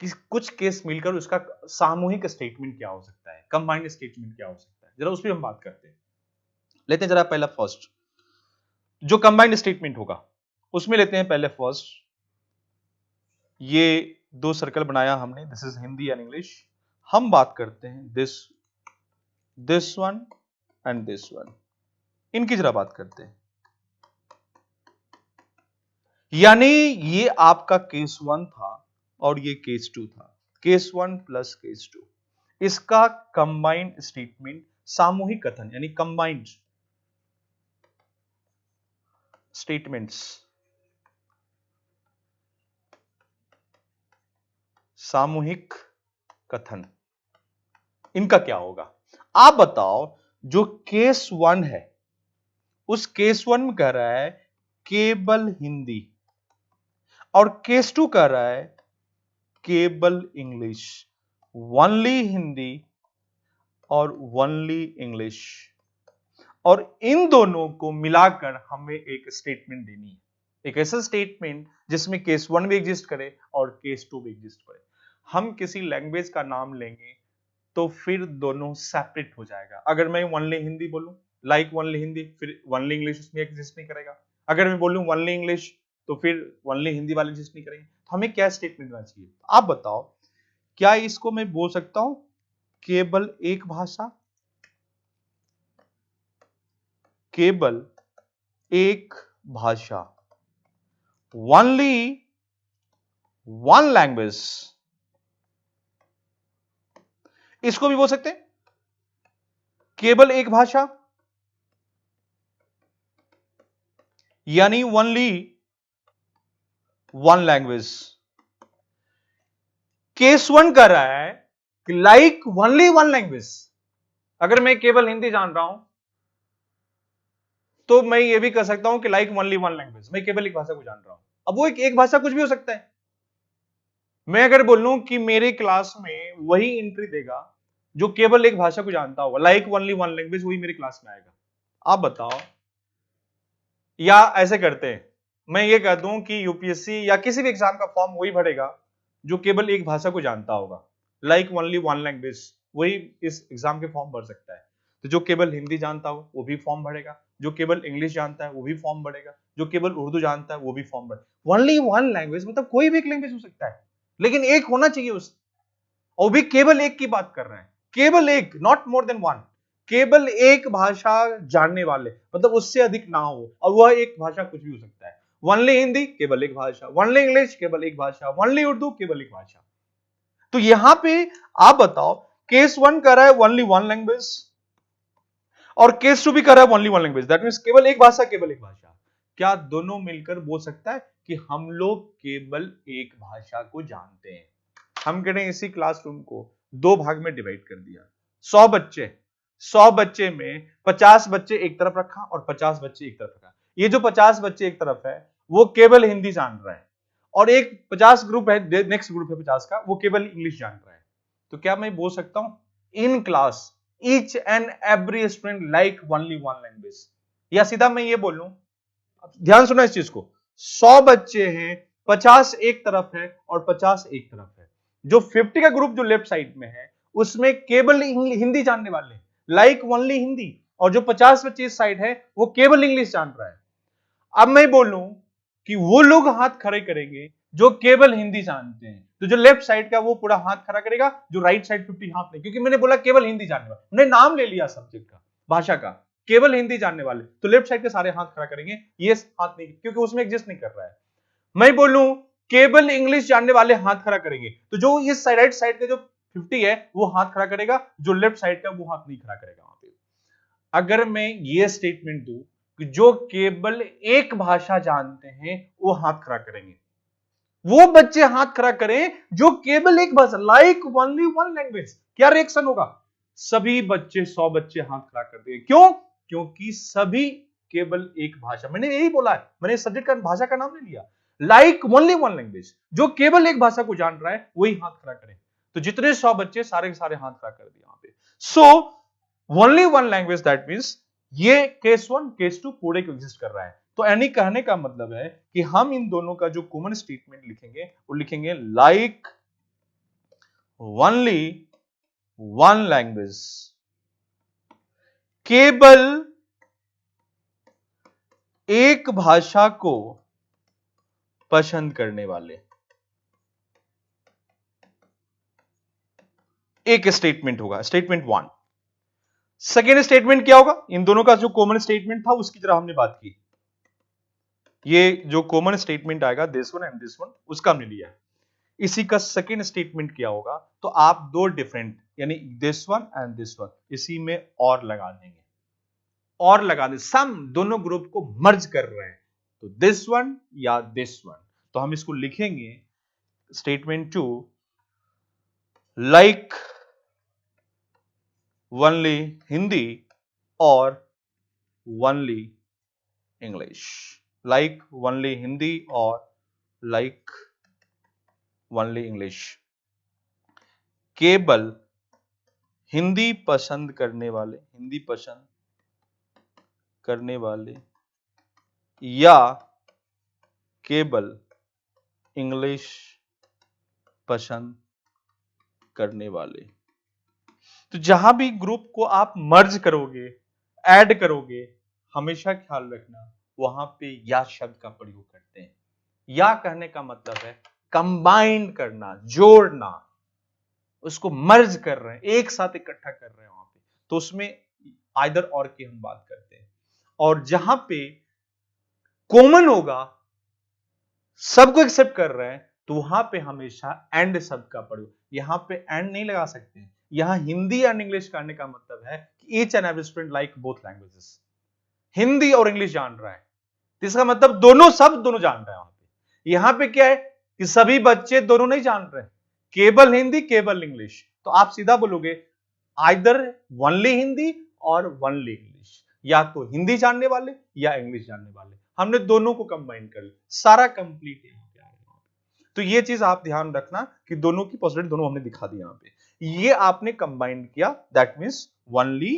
कि कुछ केस मिलकर उसका सामूहिक स्टेटमेंट क्या हो सकता है, कंबाइंड स्टेटमेंट क्या हो सकता है, जरा उस पर हम बात करते हैं। लेते हैं जरा पहला फर्स्ट, जो कंबाइंड स्टेटमेंट होगा उसमें लेते हैं पहले फर्स्ट। ये दो सर्कल बनाया हमने, this is Hindi and English. हम बात करते हैं this one and this one, इनकी जरा बात करते हैं। यानी ये आपका केस 1 था और ये केस 2 था, केस 1 प्लस केस 2, इसका कंबाइंड स्टेटमेंट, सामूहिक कथन, यानी कंबाइंड स्टेटमेंट्स, सामूहिक कथन, इनका क्या होगा? आप बताओ। जो केस 1 है उस केस 1 में कह रहा है केवल हिंदी, और केस 2 कह रहा है केवल इंग्लिश, ओनली हिंदी और ओनली इंग्लिश, और इन दोनों को मिलाकर हमें एक स्टेटमेंट देनी है, एक ऐसा स्टेटमेंट जिसमें केस 1 भी एग्जिस्ट करे और केस 2 भी एग्जिस्ट करे। हम किसी लैंग्वेज का नाम लेंगे तो फिर दोनों सेपरेट हो जाएगा। अगर मैं ओनली हिंदी बोलूं, लाइक ओनली हिंदी, फिर ओनली इंग्लिश उसमें एग्जिस्ट नहीं करेगा। अगर मैं बोलूं ओनली इंग्लिश, तो फिर ओनली हिंदी वाले एग्जिस्ट नहीं करेंगे। तो हमें क्या स्टेटमेंट देना चाहिए? आप बताओ, क्या इसको मैं बोल सकता हूं केवल एक भाषा, केवल एक भाषा, ओनली वन लैंग्वेज, इसको भी बोल सकते हैं केवल एक भाषा, यानी ओनली वन लैंग्वेज। केस 1 कर रहा है कि लाइक ओनली वन लैंग्वेज। अगर मैं केवल हिंदी जान रहा हूं तो मैं ये भी कर सकता हूं कि लाइक ओनली वन लैंग्वेज, मैं केवल एक भाषा को जान रहा हूं। अब वो एक भाषा कुछ भी हो सकता है। मैं अगर बोलूं कि मेरे क्लास में वही एंट्री देगा जो केवल एक भाषा को जानता होगा, लाइक ओनली वन लैंग्वेज, वही मेरे क्लास में आएगा। आप बताओ, या ऐसे करते हैं, मैं ये कह दूं कि यूपीएससी या किसी भी एग्जाम का फॉर्म वही भरेगा जो केवल एक भाषा को जानता होगा, लाइक ओनली वन लैंग्वेज, वही इस एग्जाम के फॉर्म भर सकता है। तो जो केवल हिंदी जानता हो वो भी फॉर्म भरेगा, जो केवल इंग्लिश जानता है वो भी फॉर्म भरेगा, जो केवल उर्दू जानता है वो भी फॉर्म भरेगा। ओनली वन लैंग्वेज मतलब कोई भी एक लैंग्वेज हो सकता है, लेकिन एक होना चाहिए उस, और भी केवल एक की बात कर रहे हैं, केवल एक, नॉट मोर देन वन। केवल एक भाषा जानने वाले मतलब उससे अधिक ना हो, और वह एक भाषा कुछ भी हो सकता है। ओनली हिंदी केवल एक भाषा, ओनली इंग्लिश केवल एक भाषा, ओनली उर्दू केवल एक भाषा। तो यहां पे आप बताओ, केस 1 कर रहा है ओनली वन लैंग्वेज और केस 2 भी कर रहा है only one language, that means केवल एक भाषा केवल एक भाषा। क्या दोनों मिलकर बोल सकता है कि हम लोग केवल एक भाषा को जानते हैं? हम कह रहे हैं इसी क्लासरूम को दो भाग में डिवाइड कर दिया, 100 बच्चे, 100 बच्चे में 50 बच्चे एक तरफ रखा और 50 बच्चे एक तरफ रखा। ये जो 50 बच्चे एक तरफ है वो केवल हिंदी जान रहा है, और एक 50 ग्रुप है, नेक्स्ट ग्रुप है 50 का, वो केवल इंग्लिश जान रहा है। तो क्या मैं बोल सकता हूं in class each and every student like only one language, या सीधा मैं ये बोलूं, ध्यान सुना इस चीज को, 100 बच्चे हैं, 50 एक तरफ है और 50 एक तरफ है। जो 50 का ग्रुप जो लेफ्ट साइड में है उसमें केवल हिंदी जानने वाले, लाइक ओनली हिंदी, और जो 50 बच्चे इस साइड है वो केवल इंग्लिश जान रहा है। अब मैं बोलूं कि वो लोग हाथ खड़े करेंगे जो केवल हिंदी जानते हैं, तो जो लेफ्ट साइड का वो पूरा हाथ खड़ा करेगा, जो राइट साइड 50 हाथ नहीं, क्योंकि मैंने बोला केवल हिंदी जानने वाले, मैंने नाम ले लिया सब्जेक्ट का, भाषा का, केवल हिंदी जानने वाले, तो लेफ्ट साइड के सारे हाथ खड़ा करेंगे, ये हाथ नहीं, क्योंकि उसमें एग्जिस्ट नहीं कर रहा है। मैं बोलूं केवल इंग्लिश जानने वाले हाथ खड़ा करेंगे, तो जो इस राइट साइड के जो 50 है वो हाथ खड़ा करेगा, जो लेफ्ट साइड का वो हाथ नहीं खड़ा करेगा वहां पे। अगर मैं ये स्टेटमेंट दूं कि जो केवल एक भाषा जानते हैं वो हाथ खड़ा करेंगे, वो बच्चे हाथ खड़ा करें जो केवल एक भाषा, लाइक ओनली वन लैंग्वेज, क्या रिएक्शन होगा? सभी बच्चे, 100 बच्चे हाथ खड़ा कर देंगे। क्यों? क्योंकि सभी केवल एक भाषा, मैंने यही बोला है, मैंने सब्जेक्ट का भाषा का नाम ले लिया, लाइक ओनली वन लैंग्वेज, जो केवल एक भाषा को जान रहा है वही हाथ खड़ा करे। तो जितने 100 बच्चे सारे के सारे हाथ खड़ा कर दिए यहां पे। So only one language, that means ये केस 1 केस 2 पूरे को एग्जिस्ट कर रहा है। तो यानी कहने का मतलब है कि हम इन दोनों का जो कॉमन स्टेटमेंट लिखेंगे वो लिखेंगे लाइक ओनली वन लैंग्वेज, केवल एक भाषा को पसंद करने वाले। एक स्टेटमेंट होगा, स्टेटमेंट 1। सेकेंड स्टेटमेंट क्या होगा? इन दोनों का जो कॉमन स्टेटमेंट था उसकी तरह हमने बात की, ये जो कॉमन स्टेटमेंट आएगा this one and this one, उसका हमने लिया है। इसी का सेकेंड स्टेटमेंट क्या होगा? तो आप दो डिफरेंट, यानी this one and this one, इसी में और लगा देंगे, और लगा दे, सम दोनों ग्रुप को मर्ज कर रहे हैं, तो दिस वन या दिस वन। तो हम इसको लिखेंगे स्टेटमेंट 2 लाइक ओनली हिंदी और only English, like only Hindi और लाइक ओनली इंग्लिश, केवल हिंदी पसंद करने वाले, हिंदी पसंद करने वाले या केवल इंग्लिश पसंद करने वाले। तो जहां भी ग्रुप को आप मर्ज करोगे, ऐड करोगे, हमेशा ख्याल रखना वहां पे या शब्द का प्रयोग करते हैं। या कहने का मतलब है कंबाइन करना, जोड़ना, उसको मर्ज कर रहे हैं, एक साथ इकट्ठा कर रहे हैं वहां पे, तो उसमें आइदर और की हम बात करते हैं। और जहां पे कॉमन होगा, सबको एक्सेप्ट कर रहे हैं, तो वहां पे हमेशा एंड शब्द का प्रयोग। यहां पे एंड नहीं लगा सकते। यहां हिंदी एंड इंग्लिश करने का मतलब है कि each and every student like both languages. Hindi और इंग्लिश जान रहा है, इसका मतलब दोनों शब्द दोनों जान रहे हैं। वहां पे यहां पे क्या है कि सभी बच्चे दोनों नहीं जान रहे, केवल हिंदी केवल इंग्लिश। तो आप सीधा बोलोगे आइदर वनली हिंदी और वनली इंग्लिश, या तो हिंदी जानने वाले या इंग्लिश जानने वाले। हमने दोनों को कंबाइन कर लिया, सारा कंप्लीट है। तो ये चीज आप ध्यान रखना कि दोनों की पॉसिबिलिटी दोनों हमने दिखा दी। यहां पे ये आपने कंबाइन किया, दैट मींस वनली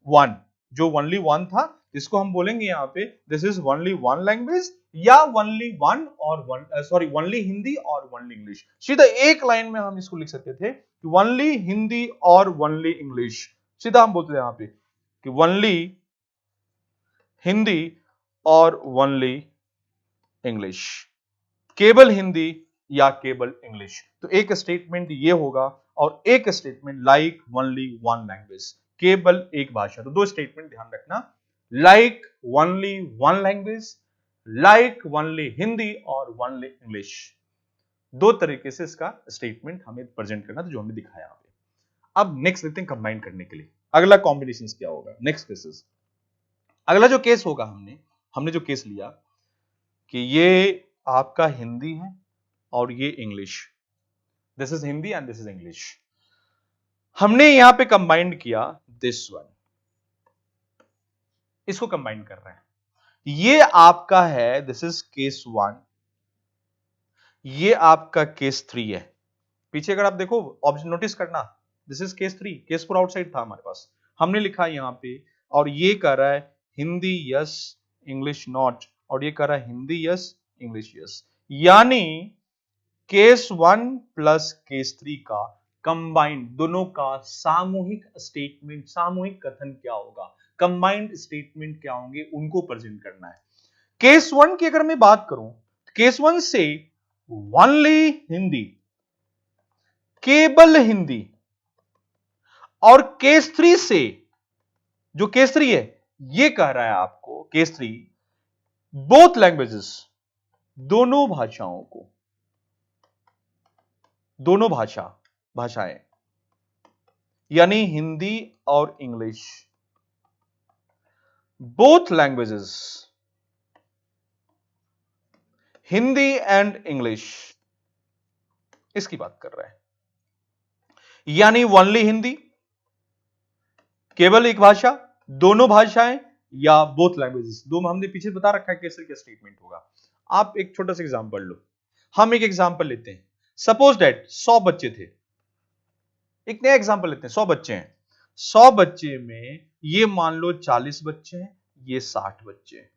वन। जो वनली वन था इसको हम बोलेंगे यहां पे this is only one language, या वनली वन और वन, सॉरी वनली हिंदी और वनली इंग्लिश। सीधा एक लाइन में हम इसको लिख सकते थे कि वनली हिंदी और वनली इंग्लिश। सीधा हम बोलते थे यहां पे कि वनली हिंदी और वनली इंग्लिश, केवल हिंदी या केवल इंग्लिश। तो एक स्टेटमेंट ये होगा और एक statement like only one language, केवल एक भाषा। तो दो स्टेटमेंट ध्यान रखना, like only one language, like only Hindi और वनली इंग्लिश। दो तरीके से इसका स्टेटमेंट हमें प्रेजेंट करना, तो जो हमने दिखाया यहां पे। अब नेक्स्ट लेते हैं कंबाइन करने के लिए अगला कॉम्बिनेशन क्या होगा। नेक्स्ट केसेस, अगला जो केस होगा, हमने जो केस लिया कि ये आपका हिंदी है और ये English, this is Hindi and this is English. हमने यहां पे कंबाइंड किया दिस वन, इसको कंबाइन कर रहे हैं। ये आपका है, दिस इज केस वन, ये आपका केस थ्री है। पीछे अगर आप देखो ऑब्जेक्ट नोटिस करना, this is case three, case four outside था हमारे पास, हमने लिखा यहां पे, और ये कर रहा है हिंदी यस इंग्लिश नॉट, और ये कर रहा है हिंदी यस इंग्लिश यस। यानी case one plus case three का कंबाइंड, दोनों का सामूहिक स्टेटमेंट, सामूहिक कथन क्या होगा, कंबाइंड स्टेटमेंट क्या होंगे, उनको प्रेजेंट करना है। केस वन की अगर मैं बात करूं, केस वन से वनली हिंदी, केवल हिंदी, और केस थ्री से, जो केस थ्री है ये कह रहा है आपको, केस थ्री बोथ लैंग्वेजेस, दोनों भाषाओं को, दोनों भाषाएं, यानी हिंदी और English, both languages, Hindi and English, इसकी बात कर रहा है। यानी वनली हिंदी, केवल एक भाषा, दोनों भाषाएं, या बोथ लैंग्वेजेस। दो हमने पीछे बता रखा है कैसे क्या स्टेटमेंट होगा। आप एक छोटा सा एग्जांपल लो, हम एक एग्जांपल लेते हैं, सपोज दैट 100 बच्चे थे, एक नया एग्जांपल लेते हैं, 100 बच्चे हैं, 100 बच्चे में ये मान लो 40 बच्चे हैं, ये 60 बच्चे हैं।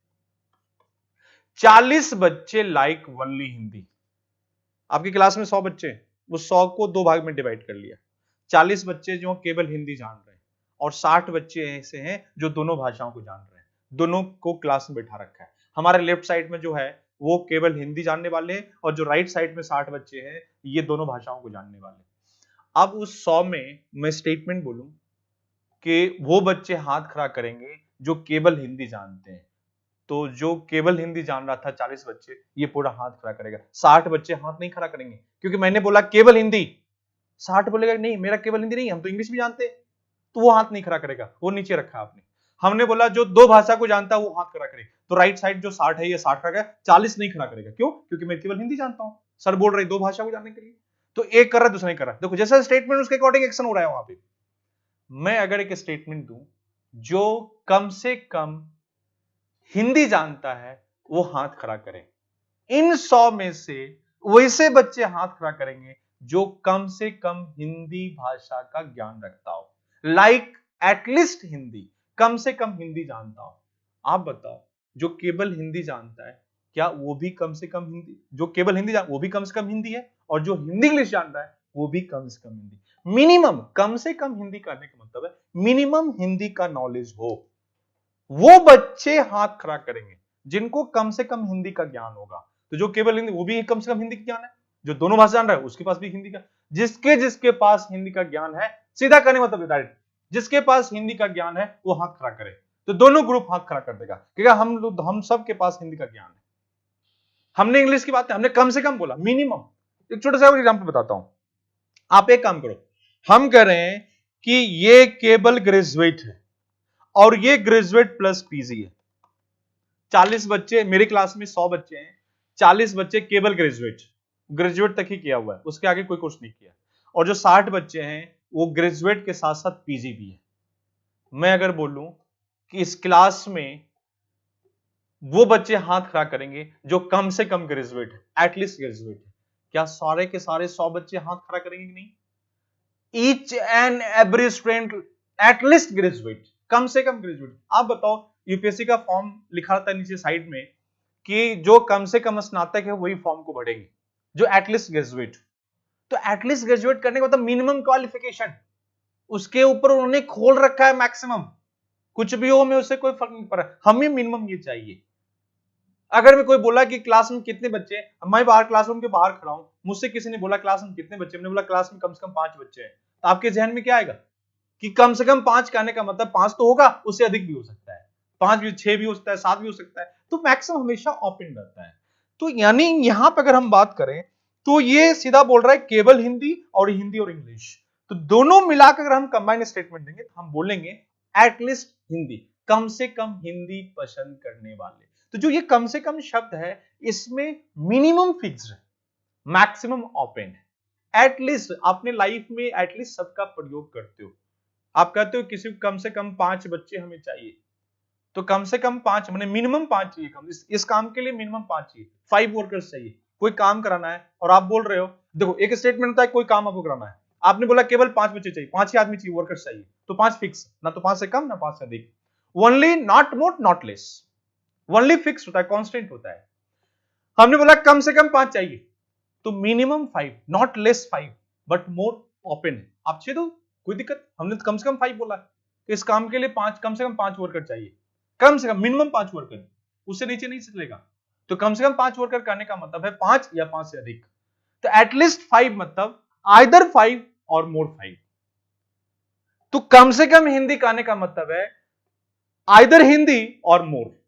40 बच्चे लाइक वनली हिंदी, आपकी क्लास में 100 बच्चे हैं, वो 100 को दो भाग में डिवाइड कर लिया, 40 बच्चे जो केवल हिंदी जान रहे हैं और 60 बच्चे ऐसे हैं जो दोनों भाषाओं को जान रहे हैं, दोनों को क्लास में बैठा रखा है। हमारे लेफ्ट साइड में जो है वो केवल हिंदी जानने वाले हैं, और जो राइट साइड में 60 बच्चे हैं ये दोनों भाषाओं को जानने वाले हैं। अब उस 100 में मैं स्टेटमेंट बोलूं कि वो बच्चे हाथ खड़ा करेंगे जो केवल हिंदी जानते हैं, तो जो केवल हिंदी जान रहा था 40 बच्चे, ये पूरा हाथ खड़ा करेगा। 60 बच्चे हाथ नहीं खड़ा करेंगे क्योंकि मैंने बोला केवल हिंदी, 60 बोलेगा नहीं मेरा केवल हिंदी नहीं, हम तो इंग्लिश भी जानते हैं, तो वो हाथ नहीं खड़ा करेगा, वो नीचे रखा आपने। हमने बोला जो दो भाषा को जानता है वो हाथ खड़ा करे, तो राइट साइड जो 60 है ये 60 खड़ा करेगा, 40 नहीं खड़ा करेगा। क्यों? क्योंकि मैं केवल हिंदी जानता हूं, सर बोल रहे दो भाषा को जानने के लिए, तो एक कर रहा है दूसरा नहीं कर रहा। देखो जैसा स्टेटमेंट उसके अकॉर्डिंग एक्शन हो रहा है वहां पे। मैं अगर एक स्टेटमेंट दूं जो कम से कम हिंदी जानता है वो हाथ खड़ा करे, इन 100 में से वैसे बच्चे हाथ खड़ा करेंगे जो कम से कम हिंदी भाषा का ज्ञान रखता हो। लाइक एटलीस्ट हिंदी, कम से कम हिंदी जानता हो। आप बताओ, जो केवल हिंदी जानता है क्या वो भी कम से कम हिंदी, जो केवल हिंदी वो भी कम से कम हिंदी है, और जो हिंदी इंग्लिश जानता है वो भी कम से कम हिंदी। मिनिमम, कम से कम हिंदी करने का मतलब है मिनिमम हिंदी का नॉलेज हो। वो बच्चे हाथ खड़ा करेंगे जिनको कम से कम हिंदी का ज्ञान होगा। तो जो केवल हिंदी, वो भी कम से कम हिंदी का ज्ञान है। जो दोनों भाषा जान रहा है उसके पास भी हिंदी का, जिसके जिसके पास हिंदी का ज्ञान है, सीधा करने मतलब डायरेक्ट, जिसके पास हिंदी का ज्ञान है वो हाथ खड़ा करे, तो दोनों ग्रुप हाथ खड़ा कर देगा, क्योंकि हम सब के पास हिंदी का ज्ञान है। हमने इंग्लिश की बात है, हमने कम से कम बोला, मिनिमम। एक छोटा सा एग्जाम्पल बताता हूं। आप एक काम करो, हम कह रहे हैं कि ये केवल ग्रेजुएट है और ये ग्रेजुएट प्लस पीजी है। 40 बच्चे मेरी क्लास में, 100 बच्चे हैं, 40 बच्चे केवल ग्रेजुएट तक ही किया हुआ है, उसके आगे कोई कोर्स नहीं किया। और जो 60 बच्चे हैं वो ग्रेजुएट के साथ साथ पीजी भी है। मैं अगर बोलूं कि इस क्लास में वो बच्चे हाथ खड़ा करेंगे जो कम से कम ग्रेजुएट है, एटलीस्ट ग्रेजुएट है, क्या सारे के सारे 100 बच्चे हाथ खड़ा करेंगे कि नहीं? Each and every student at least graduate, कम से कम ग्रेजुएट। आप बताओ, यूपीएससी का फॉर्म लिखा रहता है नीचे साइड में कि जो कम से कम स्नातक है वही फॉर्म को भरेंगे, जो एटलीस्ट ग्रेजुएट। तो एटलीस्ट ग्रेजुएट करने का मतलब मिनिमम क्वालिफिकेशन, उसके ऊपर उन्होंने खोल रखा है मैक्सिमम। कुछ भी हो, मैं उससे कोई फर्क नहीं पड़ रहा, हमें मिनिमम ये चाहिए। अगर मैं कोई बोला कि क्लास में कितने बच्चे, मैं बाहर क्लासरूम के बाहर खड़ा हूं, मुझसे किसी ने बोला क्लास में कितने बच्चे, मैंने बोला क्लास में कम से कम 5 बच्चे हैं, तो आपके जहन में क्या आएगा कि कम से कम 5 कहने का मतलब 5 तो होगा, उससे अधिक भी हो सकता है, 5 भी, 6 भी हो सकता है, 7 भी हो सकता है, तो मैक्सिमम हमेशा ओपन रहता है। तो यानी यहां पर अगर हम बात करें तो ये सीधा बोल रहा है केवल हिंदी और इंग्लिश, तो दोनों मिलाकर अगर हम कंबाइन स्टेटमेंट देंगे तो हम बोलेंगे एटलीस्ट हिंदी, कम से कम हिंदी पसंद करने वाले। तो जो ये कम से कम शब्द है इसमें मिनिमम फिक्स्ड है, मैक्सिमम ओपन है। एटलीस्ट अपने लाइफ में एटलीस्ट सबका प्रयोग करते हो। आप कहते हो किसी को कम से कम 5 बच्चे हमें चाहिए, तो कम से कम 5 मैंने मिनिमम 5 चाहिए, कम इस काम के लिए मिनिमम 5 चाहिए, 5 वर्कर्स चाहिए। कोई काम कराना है और आप बोल रहे हो, देखो एक स्टेटमेंट होता है कोई काम आपको कराना है, आपने बोला केवल 5 बच्चे चाहिए, 5 ही आदमी चाहिए, वर्कर्स चाहिए, तो 5 फिक्स, ना तो 5 से कम ना 5 से अधिक। Only, not more not less, only fix होता है, कांस्टेंट होता है। हमने बोला कम से कम 5 चाहिए, तो minimum 5, not less 5 but more open है, आप छे दो, कोई दिक्कत, हमने तो कम से कम 5 बोला है। इस काम के लिए 5, कम से कम 5 वर्कर चाहिए, कम से कम, मिनिमम 5 वर्कर, उससे नीचे नहीं चलेगा। तो कम से कम 5 वर्कर करने का मतलब है 5 या 5 से अधिक। तो एटलीस्ट 5 मतलब आइदर 5 और मोर 5। तो कम से कम हिंदी कहने का मतलब है आइदर हिंदी और मोर,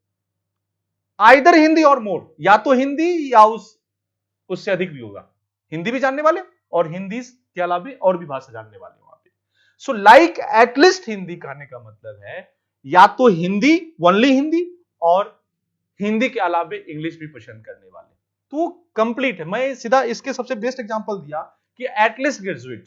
आइदर हिंदी और मोर, या तो हिंदी या उससे अधिक भी होगा, हिंदी भी जानने वाले और हिंदी के अलावा और भी भाषा जानने वाले वहां पे। सो लाइक एटलीस्ट हिंदी कहने का मतलब है या तो हिंदी, ओनली हिंदी, और हिंदी के अलावा इंग्लिश भी पसंद करने वाले। तो कंप्लीट है। मैं सीधा इसके सबसे बेस्ट एग्जांपल दिया कि एटलीस्ट ग्रेजुएट,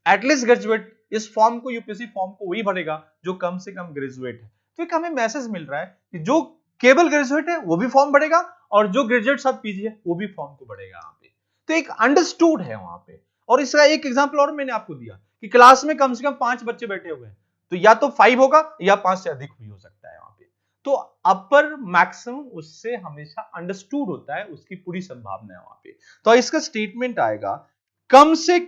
एटलीस्ट ग्रेजुएट, इस फॉर्म को, यूपीएससी फॉर्म को वही भरेगा जो कम से कम ग्रेजुएट है। तो एक हमें मैसेज मिल रहा है कि जो केवल ग्रेजुएट है वो भी फॉर्म भरेगा और जो ग्रेजुएट साथ पीजी है वो भी फॉर्म को भरेगा वहां पे। तो एक अंडरस्टूड है वहां पे। और इसका एक एग्जांपल और मैंने आपको दिया कि क्लास में कम से कम 5 बच्चे बैठे हुए हैं, तो या तो 5 होगा या 5 से अधिक भी हो सकता है वहां पे। तो अपर मैक्सिमम उससे हमेशा अंडरस्टूड होता है, उसकी पूरी संभावना है वहां पे। तो इसका स्टेटमेंट आएगा कम से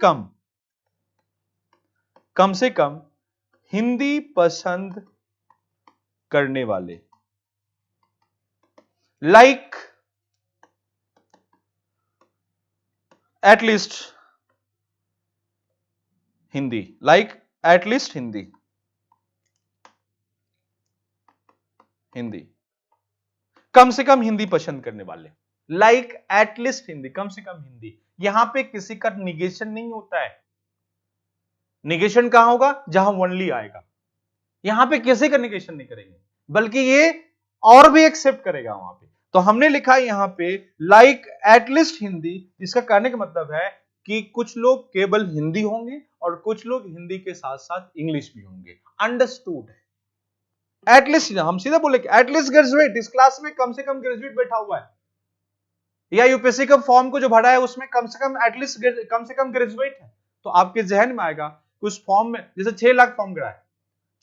कम हिंदी पसंद करने वाले, like at least Hindi, like at least Hindi, कम से कम हिंदी पसंद करने वाले, लाइक एटलीस्ट हिंदी, कम से कम हिंदी। यहां पे किसी का निगेशन नहीं होता है। निगेशन कहां होगा? जहां ओनली आएगा। यहां पे किसी का निगेशन नहीं करेंगे, बल्कि ये और भी एक्सेप्ट करेगा वहां पे। तो हमने लिखा है यहां पे लाइक एटलीस्ट हिंदी, इसका कहने का मतलब है कि कुछ लोग केवल हिंदी होंगे और कुछ लोग हिंदी के साथ साथ इंग्लिश भी होंगे। अंडरस्टूड है। एटलीस्ट हम सीधा बोले एटलीस्ट ग्रेजुएट, इस क्लास में कम से कम ग्रेजुएट बैठा हुआ है, या यूपीएससी का फॉर्म को जो भरा है उसमें कम से कम एटलीस्ट कम से कम ग्रेजुएट है। तो आपके जहन में आएगा कुछ फॉर्म में, जैसे 6 लाख फॉर्म गिरा है,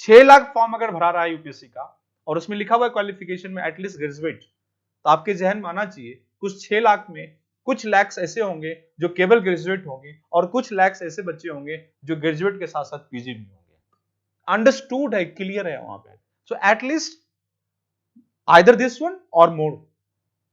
6 लाख फॉर्म अगर भरा रहा है यूपीएससी का और उसमें लिखा हुआ है क्वालिफिकेशन में एटलीस्ट ग्रेजुएट, तो आपके जहन में आना चाहिए कुछ 6 लाख में कुछ लैक्स ऐसे होंगे जो केवल ग्रेजुएट होंगे और कुछ लैक्स ऐसे बच्चे होंगे जो ग्रेजुएट के साथ साथ पीजी भी होंगे। अंडरस्टूड है, क्लियर है वहां पे। So at least either this one और मोर,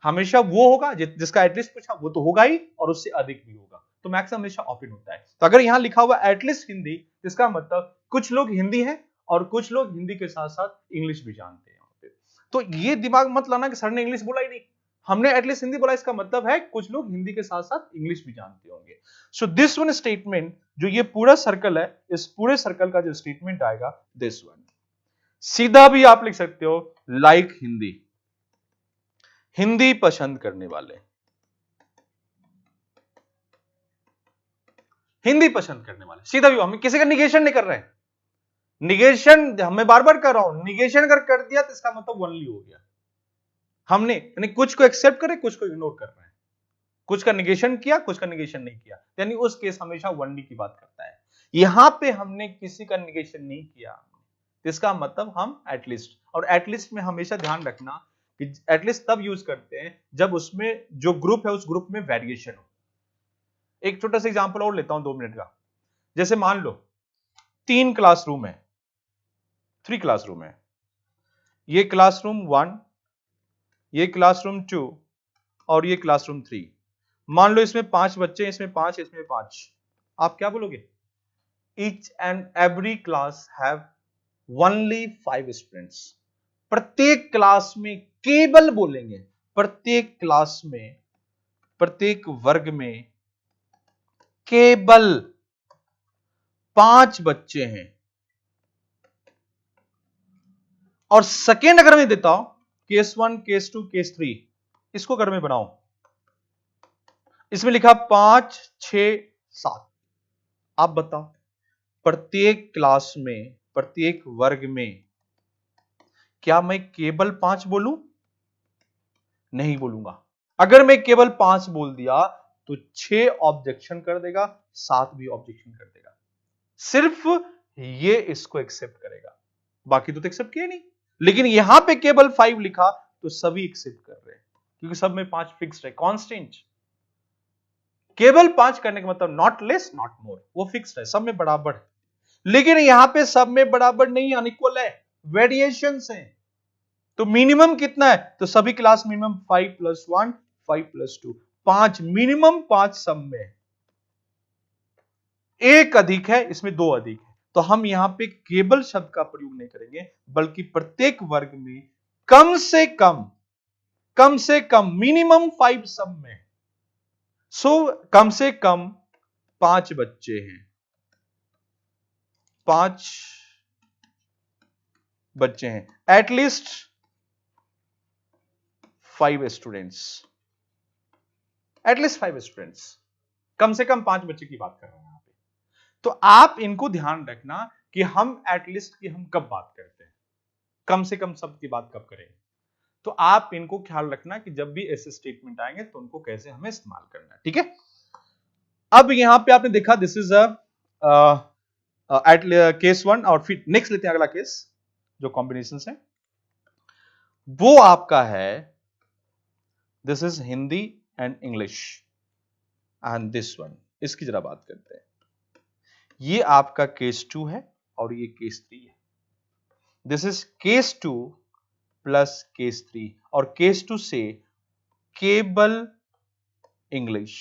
हमेशा वो होगा जिसका एटलीस्ट पूछा वो तो होगा ही और उससे अधिक भी होगा, तो मैक्स हमेशा ओपन होता है। तो अगर यहां लिखा हुआ एटलीस्ट हिंदी, इसका मतलब कुछ लोग हिंदी हैं और कुछ लोग हिंदी के साथ साथ इंग्लिश भी जानते हैं यहां पे। तो ये दिमाग मत लाना कि सर ने इंग्लिश बोला ही नहीं, हमने एटलीस्ट हिंदी बोला, इसका मतलब है कुछ लोग हिंदी के साथ साथ इंग्लिश भी जानते होंगे। सो दिस वन स्टेटमेंट, जो ये पूरा सर्कल है, इस पूरे सर्कल का जो स्टेटमेंट आएगा दिस वन। सीधा भी आप लिख सकते हो लाइक हिंदी, हिंदी पसंद करने वाले, हिंदी पसंद करने वाले, सीधा भी, हम किसी का निगेशन नहीं कर रहे हैं। निगेशन हमें बार बार कर रहा हूं, निगेशन अगर कर दिया तो इसका मतलब ओनली हो गया, हमने यानी कुछ को एक्सेप्ट करे कुछ को इग्नोर कर रहे हैं, कुछ का निगेशन किया कुछ का निगेशन नहीं किया, यानी उस केस हमेशा ओनली की बात करता है। यहां पे हमने किसी का निगेशन नहीं किया, इसका मतलब हम एटलीस्ट, और एटलीस्ट में हमेशा ध्यान रखना कि एटलीस्ट तब यूज करते हैं जब उसमें जो ग्रुप है उस ग्रुप में वेरिएशन हो। एक छोटा सा एग्जांपल और लेता हूं 2 मिनट का। जैसे मान लो 3 क्लासरूम है, 3 क्लासरूम है, ये क्लासरूम 1, ये क्लासरूम 2 और ये क्लासरूम 3। मान लो इसमें 5 बच्चे, इसमें 5, इसमें 5, आप क्या बोलोगे? Each and every class have only 5 students. प्रत्येक क्लास में केवल बोलेंगे, प्रत्येक क्लास में, प्रत्येक वर्ग में केवल 5 बच्चे हैं। और सेकेंड अगर मैं देता हूं केस 1, केस 2, केस 3, इसको अगर मैं बनाऊं, इसमें लिखा 5, 6, 7, आप बताओ प्रत्येक क्लास में, प्रत्येक वर्ग में क्या मैं केवल 5 बोलूं? नहीं बोलूंगा। अगर मैं केवल 5 बोल दिया तो 6 ऑब्जेक्शन कर देगा, 7 भी ऑब्जेक्शन कर देगा, सिर्फ ये इसको एक्सेप्ट करेगा, बाकी तो एक्सेप्ट किया नहीं। लेकिन यहां पे केवल 5 लिखा तो सभी एक्सेप्ट कर रहे हैं, क्योंकि सब में 5 फिक्स्ड है, कांस्टेंट। केवल 5 करने का मतलब नॉट लेस नॉट मोर, वो फिक्स्ड है, सब में बराबर है। लेकिन यहां पे सब में बराबर नहीं, अनइक्वल है, वेरिएशंस हैं। तो मिनिमम कितना है? तो सभी क्लास मिनिमम 5 + 1, 5 + 2, 5, मिनिमम 5 सब में। एक अधिक है, इसमें 2 अधिक है, तो हम यहां पे केवल शब्द का प्रयोग नहीं करेंगे, बल्कि प्रत्येक वर्ग में कम से कम, कम से कम मिनिमम 5 सब में। सो कम से कम 5 बच्चे हैं, 5 बच्चे हैं, एटलीस्ट 5 स्टूडेंट्स, एटलीस्ट 5 स्टूडेंट्स, कम से कम 5 बच्चे की बात कर रहे हैं यहां पे। तो आप इनको ध्यान रखना कि हम एटलीस्ट की हम कब बात करते हैं, कम से कम सब की बात कब करें। तो आप इनको ख्याल रखना कि जब भी ऐसे स्टेटमेंट आएंगे तो उनको कैसे हमें इस्तेमाल करना है, ठीक है। अब यहां पे आपने देखा दिस इज एट केस 1, और फिर नेक्स्ट लेते हैं अगला केस जो कॉम्बिनेशन है, वो आपका है this is Hindi and English and this one, इसकी जरा बात करते हैं। ये आपका केस 2 है और ये केस 3 है। This is case 2 plus case 3, और केस 2 से केवल इंग्लिश,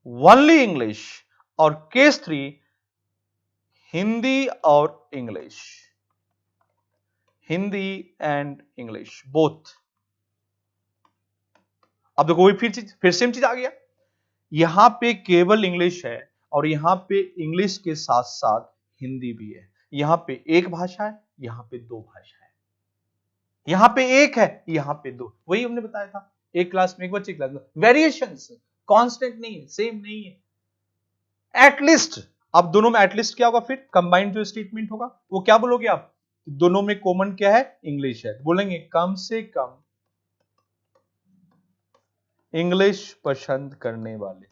ओनली इंग्लिश, और केस 3 हिंदी और English, Hindi and English both. अब देखो वही फिर सेम चीज आ गया, यहां पे केवल इंग्लिश है और यहां पे इंग्लिश के साथ साथ हिंदी भी है। यहां पे एक भाषा है, यहां पे 2 भाषा है, यहां पे एक है, यहां पे 2, वही हमने बताया था, एक क्लास में एक बच्चे, क्लास में वेरिएशंस, कांस्टेंट नहीं है, सेम नहीं है। एटलीस्ट, अब दोनों में एटलीस्ट क्या होगा, फिर कंबाइंड जो स्टेटमेंट होगा वो क्या बोलोगे आप? दोनों में कॉमन क्या है? इंग्लिश है, बोलेंगे कम से कम इंग्लिश पसंद करने वाले,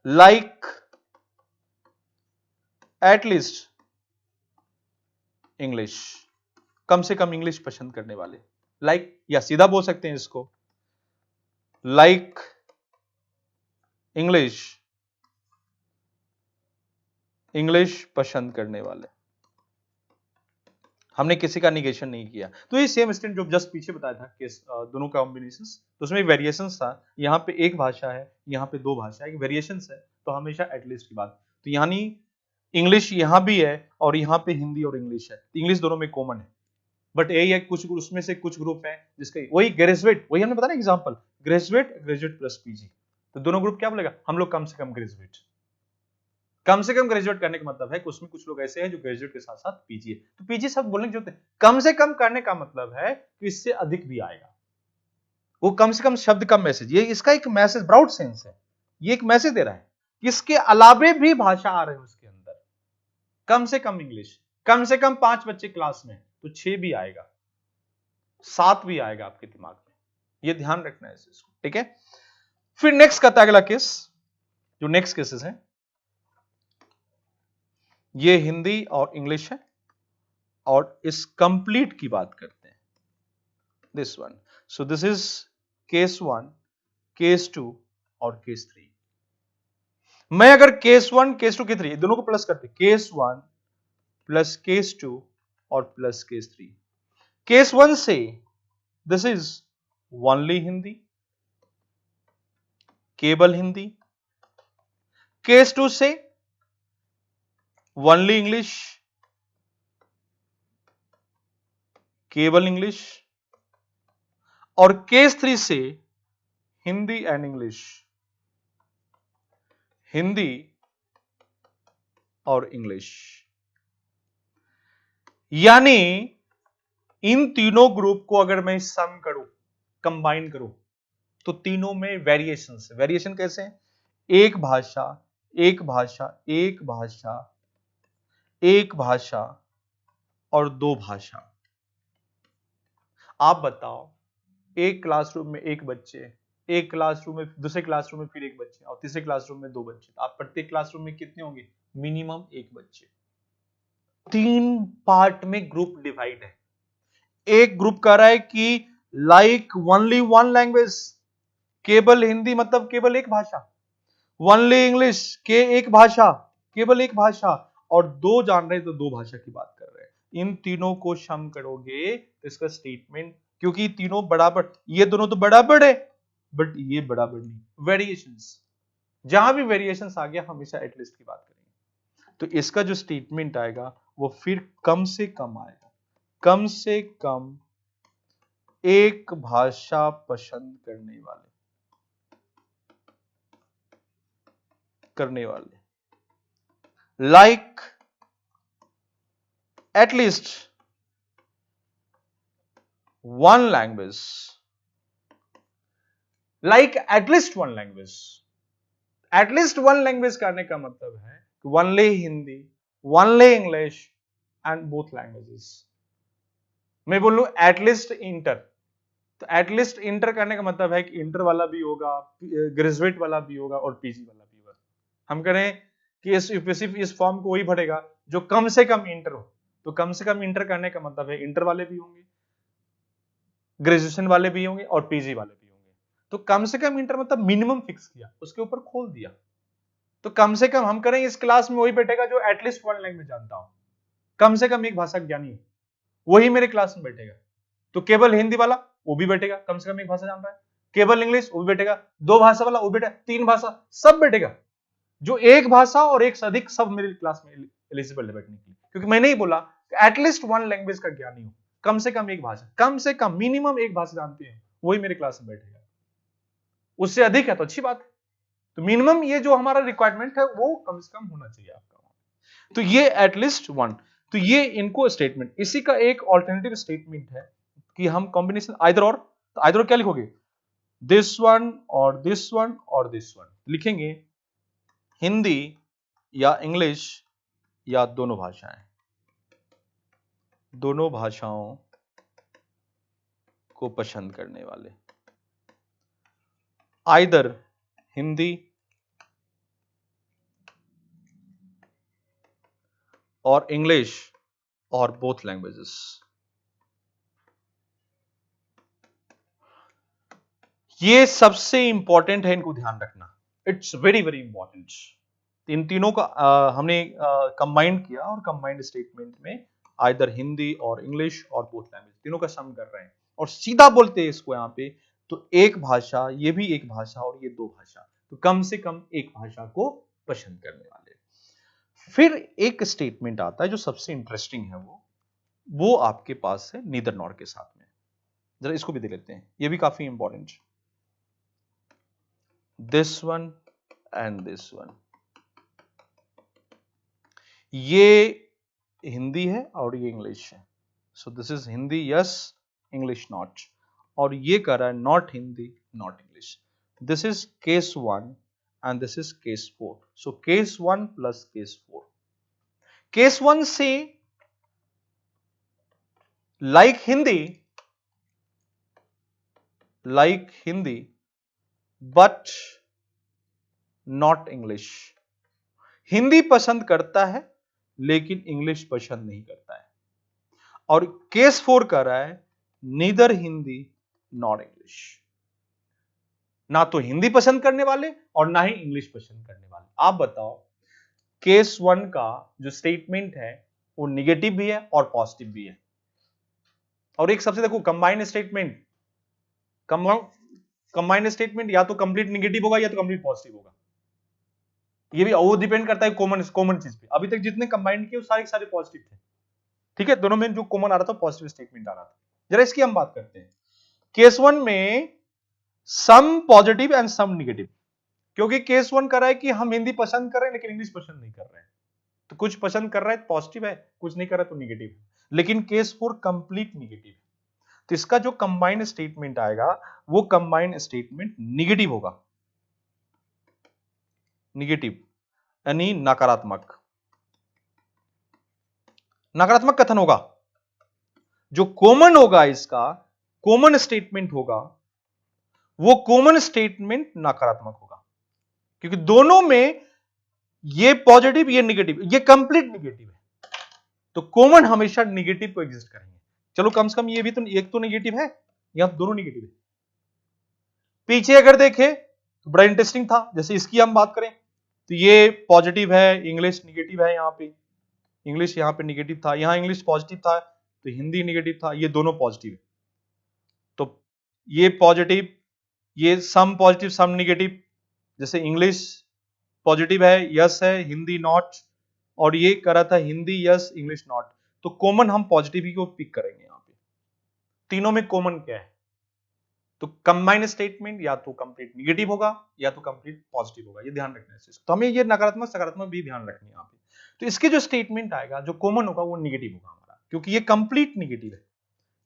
लाइक एटलीस्ट इंग्लिश, कम से कम इंग्लिश पसंद करने वाले। लाइक या सीधा बोल सकते हैं इसको, लाइक इंग्लिश, इंग्लिश पसंद करने वाले। हमने किसी का निगेशन नहीं किया। तो ये सेम स्टैंड जो जस्ट पीछे बताया था कि दोनों कॉम्बिनेशंस, तो उसमें वेरिएशंस था। यहाँ पे एक भाषा है, यहाँ पे दो भाषा है, वेरिएशंस है, तो हमेशा एटलीस्ट की बात। तो यानी इंग्लिश यहाँ भी है और यहाँ पे हिंदी और इंग्लिश है, इंग्लिश दोनों में कॉमन है। बट यही है कुछ उसमें से कुछ ग्रुप है जिसके वही ग्रेजुएट, वही हमने बताया example, graduate, graduate plus PG, तो दोनों ग्रुप क्या बोलेगा, हम लोग कम से कम ग्रेजुएट। कम से कम ग्रेजुएट करने का मतलब है कि उसमें कुछ लोग ऐसे हैं जो ग्रेजुएट के साथ साथ पीजी है। तो पीजी सब बोलने की जरूरत है, कम से कम करने का मतलब है कि इससे अधिक भी आएगा। वो कम से कम शब्द का मैसेज, ये इसका एक मैसेज ब्रॉड सेंस है, ये एक मैसेज दे रहा है कि इसके अलावे भी भाषा आ रहे हैं उसके अंदर। कम से कम इंग्लिश, कम से कम 5 बच्चे क्लास में तो 6 भी आएगा, 7 भी आएगा आपके दिमाग में, ये ध्यान रखना है इसको, ठीक है। फिर नेक्स्ट करता है अगला केस, जो नेक्स्ट केसेस है ये हिंदी और इंग्लिश है और इस कंप्लीट की बात करते हैं, this one. So this is case 1, case 2 और केस 3। मैं अगर केस 1, केस 2, केस 3 दोनों को प्लस करते, केस 1 प्लस केस 2 और प्लस केस 3। केस 1 से दिस इज ओनली हिंदी, केवल हिंदी। केस 2 से ओनली इंग्लिश, केवल इंग्लिश। और केस 3 से हिंदी एंड इंग्लिश, हिंदी और इंग्लिश। यानी इन तीनों ग्रुप को अगर मैं सम करूं, कंबाइन करूं, तो तीनों में वेरिएशंस, वेरिएशन कैसे हैं, एक भाषा, एक भाषा, एक भाषा, एक भाषा और दो भाषा। आप बताओ, एक क्लासरूम में एक बच्चे, एक क्लासरूम में, दूसरे क्लासरूम में फिर एक बच्चे और तीसरे क्लासरूम में दो बच्चे, आप प्रत्येक क्लासरूम में कितने होंगे, मिनिमम एक बच्चे। 3 पार्ट में ग्रुप डिवाइड है। एक ग्रुप कह रहा है कि लाइक ओनली वन लैंग्वेज, केवल हिंदी मतलब केवल एक भाषा, ओनली इंग्लिश के एक भाषा, केवल एक भाषा, और दो जान रहे तो दो भाषा की बात कर रहे हैं। इन तीनों को सम करोगे तो इसका स्टेटमेंट, क्योंकि तीनों बराबर, ये दोनों तो बराबर है बट ये बराबर नहीं, वेरिएशंस, जहां भी वेरिएशंस आ गया हमेशा एटलीस्ट की बात करेंगे। तो इसका जो स्टेटमेंट आएगा वो फिर कम से कम आएगा, कम से कम एक भाषा पसंद करने वाले, like at least one language, like at least one language. At least one language करने का मतलब है कि only Hindi, only English and both languages. मैं बोलूं एटलीस्ट इंटर, तो एटलीस्ट इंटर करने का मतलब है कि इंटर वाला भी होगा, ग्रेजुएट वाला भी होगा और पीजी वाला भी होगा। हम करें कि इस फॉर्म को वही भरेगा जो कम से कम इंटर हो, तो कम से कम इंटर करने का मतलब है इंटर वाले भी होंगे, ग्रेजुएशन वाले भी होंगे और पीजी वाले भी होंगे। तो कम से कम इंटर मतलब मिनिमम फिक्स किया, उसके ऊपर खोल दिया। तो कम से कम हम करें इस क्लास में वही बैठेगा जो एटलीस्ट वन लैंग्वेज जानता हो, कम से कम एक भाषा ज्ञानी हो, वही मेरे क्लास में बैठेगा। तो केवल हिंदी वाला वो भी बैठेगा, कम से कम एक भाषा जानता है, केवल इंग्लिश वो भी बैठेगा, दो भाषा वाला वो बैठेगा, तीन भाषा सब बैठेगा, जो एक भाषा और एक से अधिक सब मेरे क्लास में एलिजिबल है बैठने के लिए। क्योंकि मैंने ही बोला एटलीस्ट वन लैंग्वेज का ज्ञानी हो, कम से कम एक भाषा, कम से कम मिनिमम एक भाषा जानते हैं, वही मेरे क्लास में बैठेगा। उससे अधिक है तो अच्छी बात है, तो मिनिमम ये जो हमारा रिक्वायरमेंट है वो कम से कम होना चाहिए आपका। तो ये एटलीस्ट वन, तो ये इनको स्टेटमेंट, इसी का एक ऑल्टरनेटिव स्टेटमेंट है कि हम कॉम्बिनेशन आइदर और, तो आइदर और क्या लिखोगे, दिस वन और दिस वन और दिस वन लिखेंगे, हिंदी या इंग्लिश या दोनों भाषाएं, दोनों भाषाओं को पसंद करने वाले, आइदर हिंदी और इंग्लिश और बोथ लैंग्वेजेस। ये सबसे इंपॉर्टेंट है, इनको ध्यान रखना, इट्स वेरी वेरी इंपॉर्टेंट। इन तीनों का हमने कंबाइन किया और कंबाइंड स्टेटमेंट में आइदर हिंदी और इंग्लिश और बोथ लैंग्वेज तीनों का सम कर रहे हैं और सीधा बोलते हैं इसको यहां पे, तो एक भाषा, ये भी एक भाषा और ये दो भाषा, तो कम से कम एक भाषा को पसंद करने वाले। फिर एक स्टेटमेंट आता है जो सबसे इंटरेस्टिंग है, वो आपके पास है नीदर नॉर के साथ में। जरा इसको भी देख लेते हैं, ये भी काफी important. This one and this one, ये हिंदी है और ये इंग्लिश है। सो this is Hindi yes, English not, और ये कर रहा है not Hindi not English. This is case 1 and this is case 4। So case 1 plus case 4। Case 1 से like Hindi but not English. Hindi पसंद करता है लेकिन इंग्लिश पसंद नहीं करता है। और केस 4 कर रहा है नीदर हिंदी नॉट इंग्लिश, ना तो हिंदी पसंद करने वाले और ना ही इंग्लिश पसंद करने वाले। आप बताओ, केस 1 का जो स्टेटमेंट है वो निगेटिव भी है और पॉजिटिव भी है। और एक सबसे देखो कंबाइंड स्टेटमेंट, कंबाइंड स्टेटमेंट या तो कंप्लीट निगेटिव होगा या तो कंप्लीट पॉजिटिव होगा। ये भी वो डिपेंड करता है कॉमन चीज पे। अभी तक जितने कंबाइंड किए वो सारे पॉजिटिव थे, ठीक है। दोनों में जो कॉमन आ रहा था पॉजिटिव स्टेटमेंट आ रहा था। जरा इसकी हम बात करते हैं। केस 1 में some positive and some negative, क्योंकि केस 1 कर रहा है कि हम हिंदी पसंद कर रहे हैं लेकिन इंग्लिश पसंद नहीं कर रहे हैं, तो कुछ पसंद कर रहा है पॉजिटिव है, कुछ नहीं कर रहा है तो निगेटिव है। लेकिन केस 4 कंप्लीट निगेटिव है, तो इसका जो कंबाइंड स्टेटमेंट आएगा वो कंबाइंड स्टेटमेंट निगेटिव होगा। निगेटिव यानी नकारात्मक कथन होगा। जो कॉमन होगा, इसका कॉमन स्टेटमेंट होगा, वो कॉमन स्टेटमेंट नकारात्मक होगा, क्योंकि दोनों में ये पॉजिटिव ये निगेटिव, ये कंप्लीट निगेटिव है, तो कॉमन हमेशा निगेटिव को एग्जिस्ट करेंगे। चलो कम से कम ये भी तो एक तो निगेटिव है, यहां दोनों निगेटिव है। पीछे अगर देखें तो बड़ा इंटरेस्टिंग था, जैसे इसकी हम बात करें तो ये पॉजिटिव है, इंग्लिश निगेटिव है, यहां पे इंग्लिश यहां पे निगेटिव था, यहां इंग्लिश पॉजिटिव था तो हिंदी निगेटिव था, ये दोनों पॉजिटिव है। तो ये पॉजिटिव, ये सम पॉजिटिव सम निगेटिव, जैसे इंग्लिश पॉजिटिव है यस है, हिंदी नॉट, और ये करा था हिंदी यस इंग्लिश नॉट, तो कॉमन हम पॉजिटिव ही को पिक करेंगे। यहां पे तीनों में कॉमन क्या है, तो कंबाइंड स्टेटमेंट या तो कंप्लीट निगेटिव होगा या तो कंप्लीट पॉजिटिव होगा, ये ध्यान रखना है। तो हमें ये नकारात्मक सकारात्मक भी ध्यान रखनी है यहां पे। तो इसके जो स्टेटमेंट आएगा जो कॉमन होगा वो निगेटिव होगा हमारा, क्योंकि ये कंप्लीट निगेटिव है,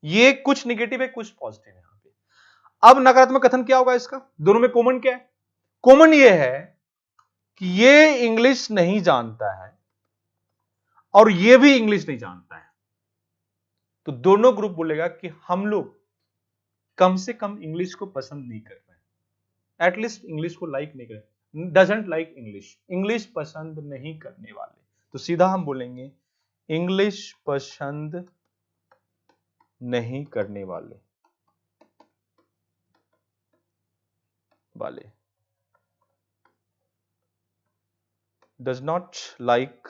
ये कुछ निगेटिव है कुछ पॉजिटिव है यहां पे। अब नकारात्मक कथन क्या होगा इसका, दोनों में कॉमन क्या है, कॉमन ये है कि ये इंग्लिश नहीं जानता है और ये भी इंग्लिश नहीं जानता है, तो दोनों ग्रुप बोलेगा कि हम लोग कम से कम इंग्लिश को पसंद नहीं कर रहे हैं, एटलीस्ट इंग्लिश को लाइक नहीं कर रहे, डजंट लाइक इंग्लिश, इंग्लिश पसंद नहीं करने वाले। तो सीधा हम बोलेंगे इंग्लिश पसंद नहीं करने वाले does not like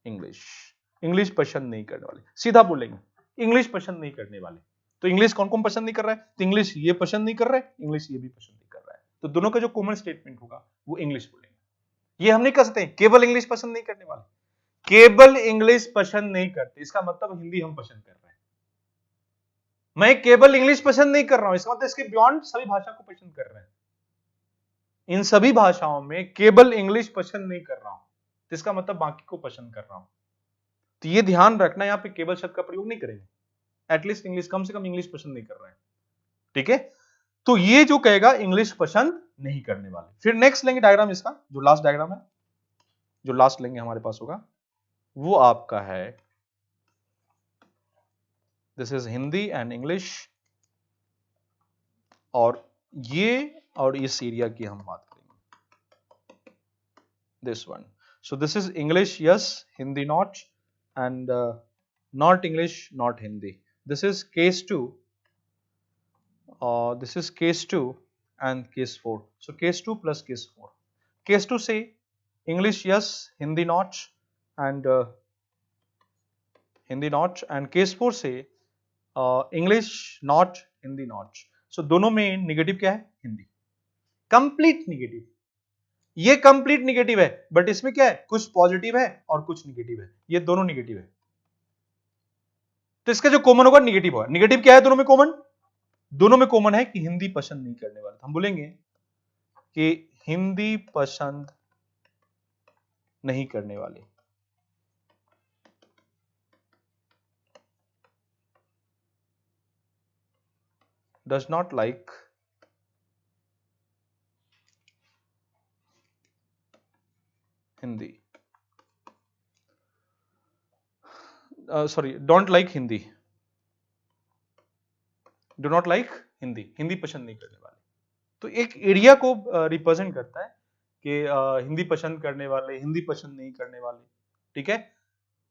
English, English पसंद नहीं करने वाले, सीधा बोलेंगे इंग्लिश पसंद नहीं करने वाले। तो इंग्लिश कौन कौन पसंद नहीं कर रहा है, तो इंग्लिश ये पसंद नहीं कर रहा है, इंग्लिश ये भी पसंद नहीं कर रहा है, तो दोनों का जो कॉमन स्टेटमेंट होगा वो इंग्लिश बोलेंगे। ये हम नहीं कर सकते केवल इंग्लिश पसंद नहीं करने वाले, केवल इंग्लिश पसंद नहीं करते इसका मतलब हिंदी हम पसंद कर रहे हैं। मैं केवल इंग्लिश पसंद नहीं कर रहा हूं, इसका मतलब इसके बियॉन्ड सभी भाषा को पसंद कर रहे हैं। इन सभी भाषाओं में केवल इंग्लिश पसंद नहीं कर रहा हूं, तो इसका मतलब बाकी को पसंद कर रहा हूं। तो ये ध्यान रखना, यहां पे केवल शब्द का प्रयोग नहीं करेंगे, एटलीस्ट इंग्लिश, कम से कम इंग्लिश पसंद नहीं कर रहे हैं, ठीक है। तो ये जो कहेगा इंग्लिश पसंद नहीं करने वाले। फिर नेक्स्ट लेंगे डायग्राम, इसका जो लास्ट डायग्राम है, जो लास्ट लेंगे हमारे पास होगा वो आपका है, this is Hindi and English, और ये और इस एरिया की हम बात करेंगे, this one. So this is English yes, Hindi not, and not English, not Hindi. This is case 2. This is case 2 and case 4. So case 2 plus case 4. Case 2 say English yes, Hindi not, and Hindi not, and case 4 say English not, Hindi not. So दोनों में negative क्या है? Hindi. Complete negative. ये complete negative है, but इसमें क्या है? कुछ पॉजिटिव है और कुछ निगेटिव है. ये दोनों निगेटिव है. तो इसका जो कॉमन होगा निगेटिव होगा. निगेटिव क्या है दोनों में कॉमन? दोनों में कॉमन है कि हिंदी पसंद नहीं करने वाले. हम बोलेंगे कि हिंदी पसंद नहीं करने वाले. Does not like Hindi. Sorry, don't like Hindi. Do not like Hindi. Hindi पसंद नहीं करने वाले. तो एक एरिया को रिप्रेजेंट करता है कि हिंदी पसंद करने वाले, हिंदी पसंद नहीं करने वाले. ठीक है.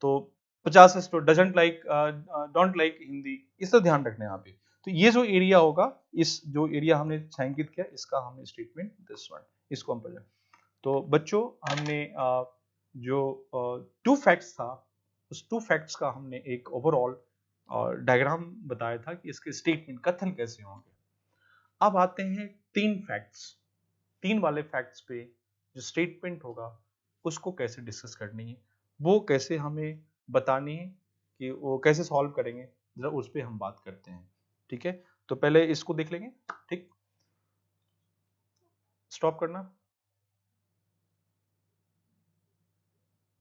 तो 50 doesn't like, don't like Hindi, इसका ध्यान रखना है यहाँ पे. तो ये जो एरिया होगा, इस जो एरिया हमने छायांकित किया, इसका हमने स्टेटमेंट दिस वन, इसको हम पढ़ें. तो बच्चों हमने जो 2 फैक्ट्स था, उस 2 फैक्ट्स का हमने एक ओवरऑल डायग्राम बताया था कि इसके स्टेटमेंट कथन कैसे होंगे. अब आते हैं 3 फैक्ट्स. 3 वाले फैक्ट्स पे जो स्टेटमेंट होगा उसको कैसे डिस्कस करनी है, वो कैसे हमें बतानी है, कि वो कैसे सॉल्व करेंगे, जरा उस पर हम बात करते हैं. ठीक है. तो पहले इसको देख लेंगे. ठीक, स्टॉप करना.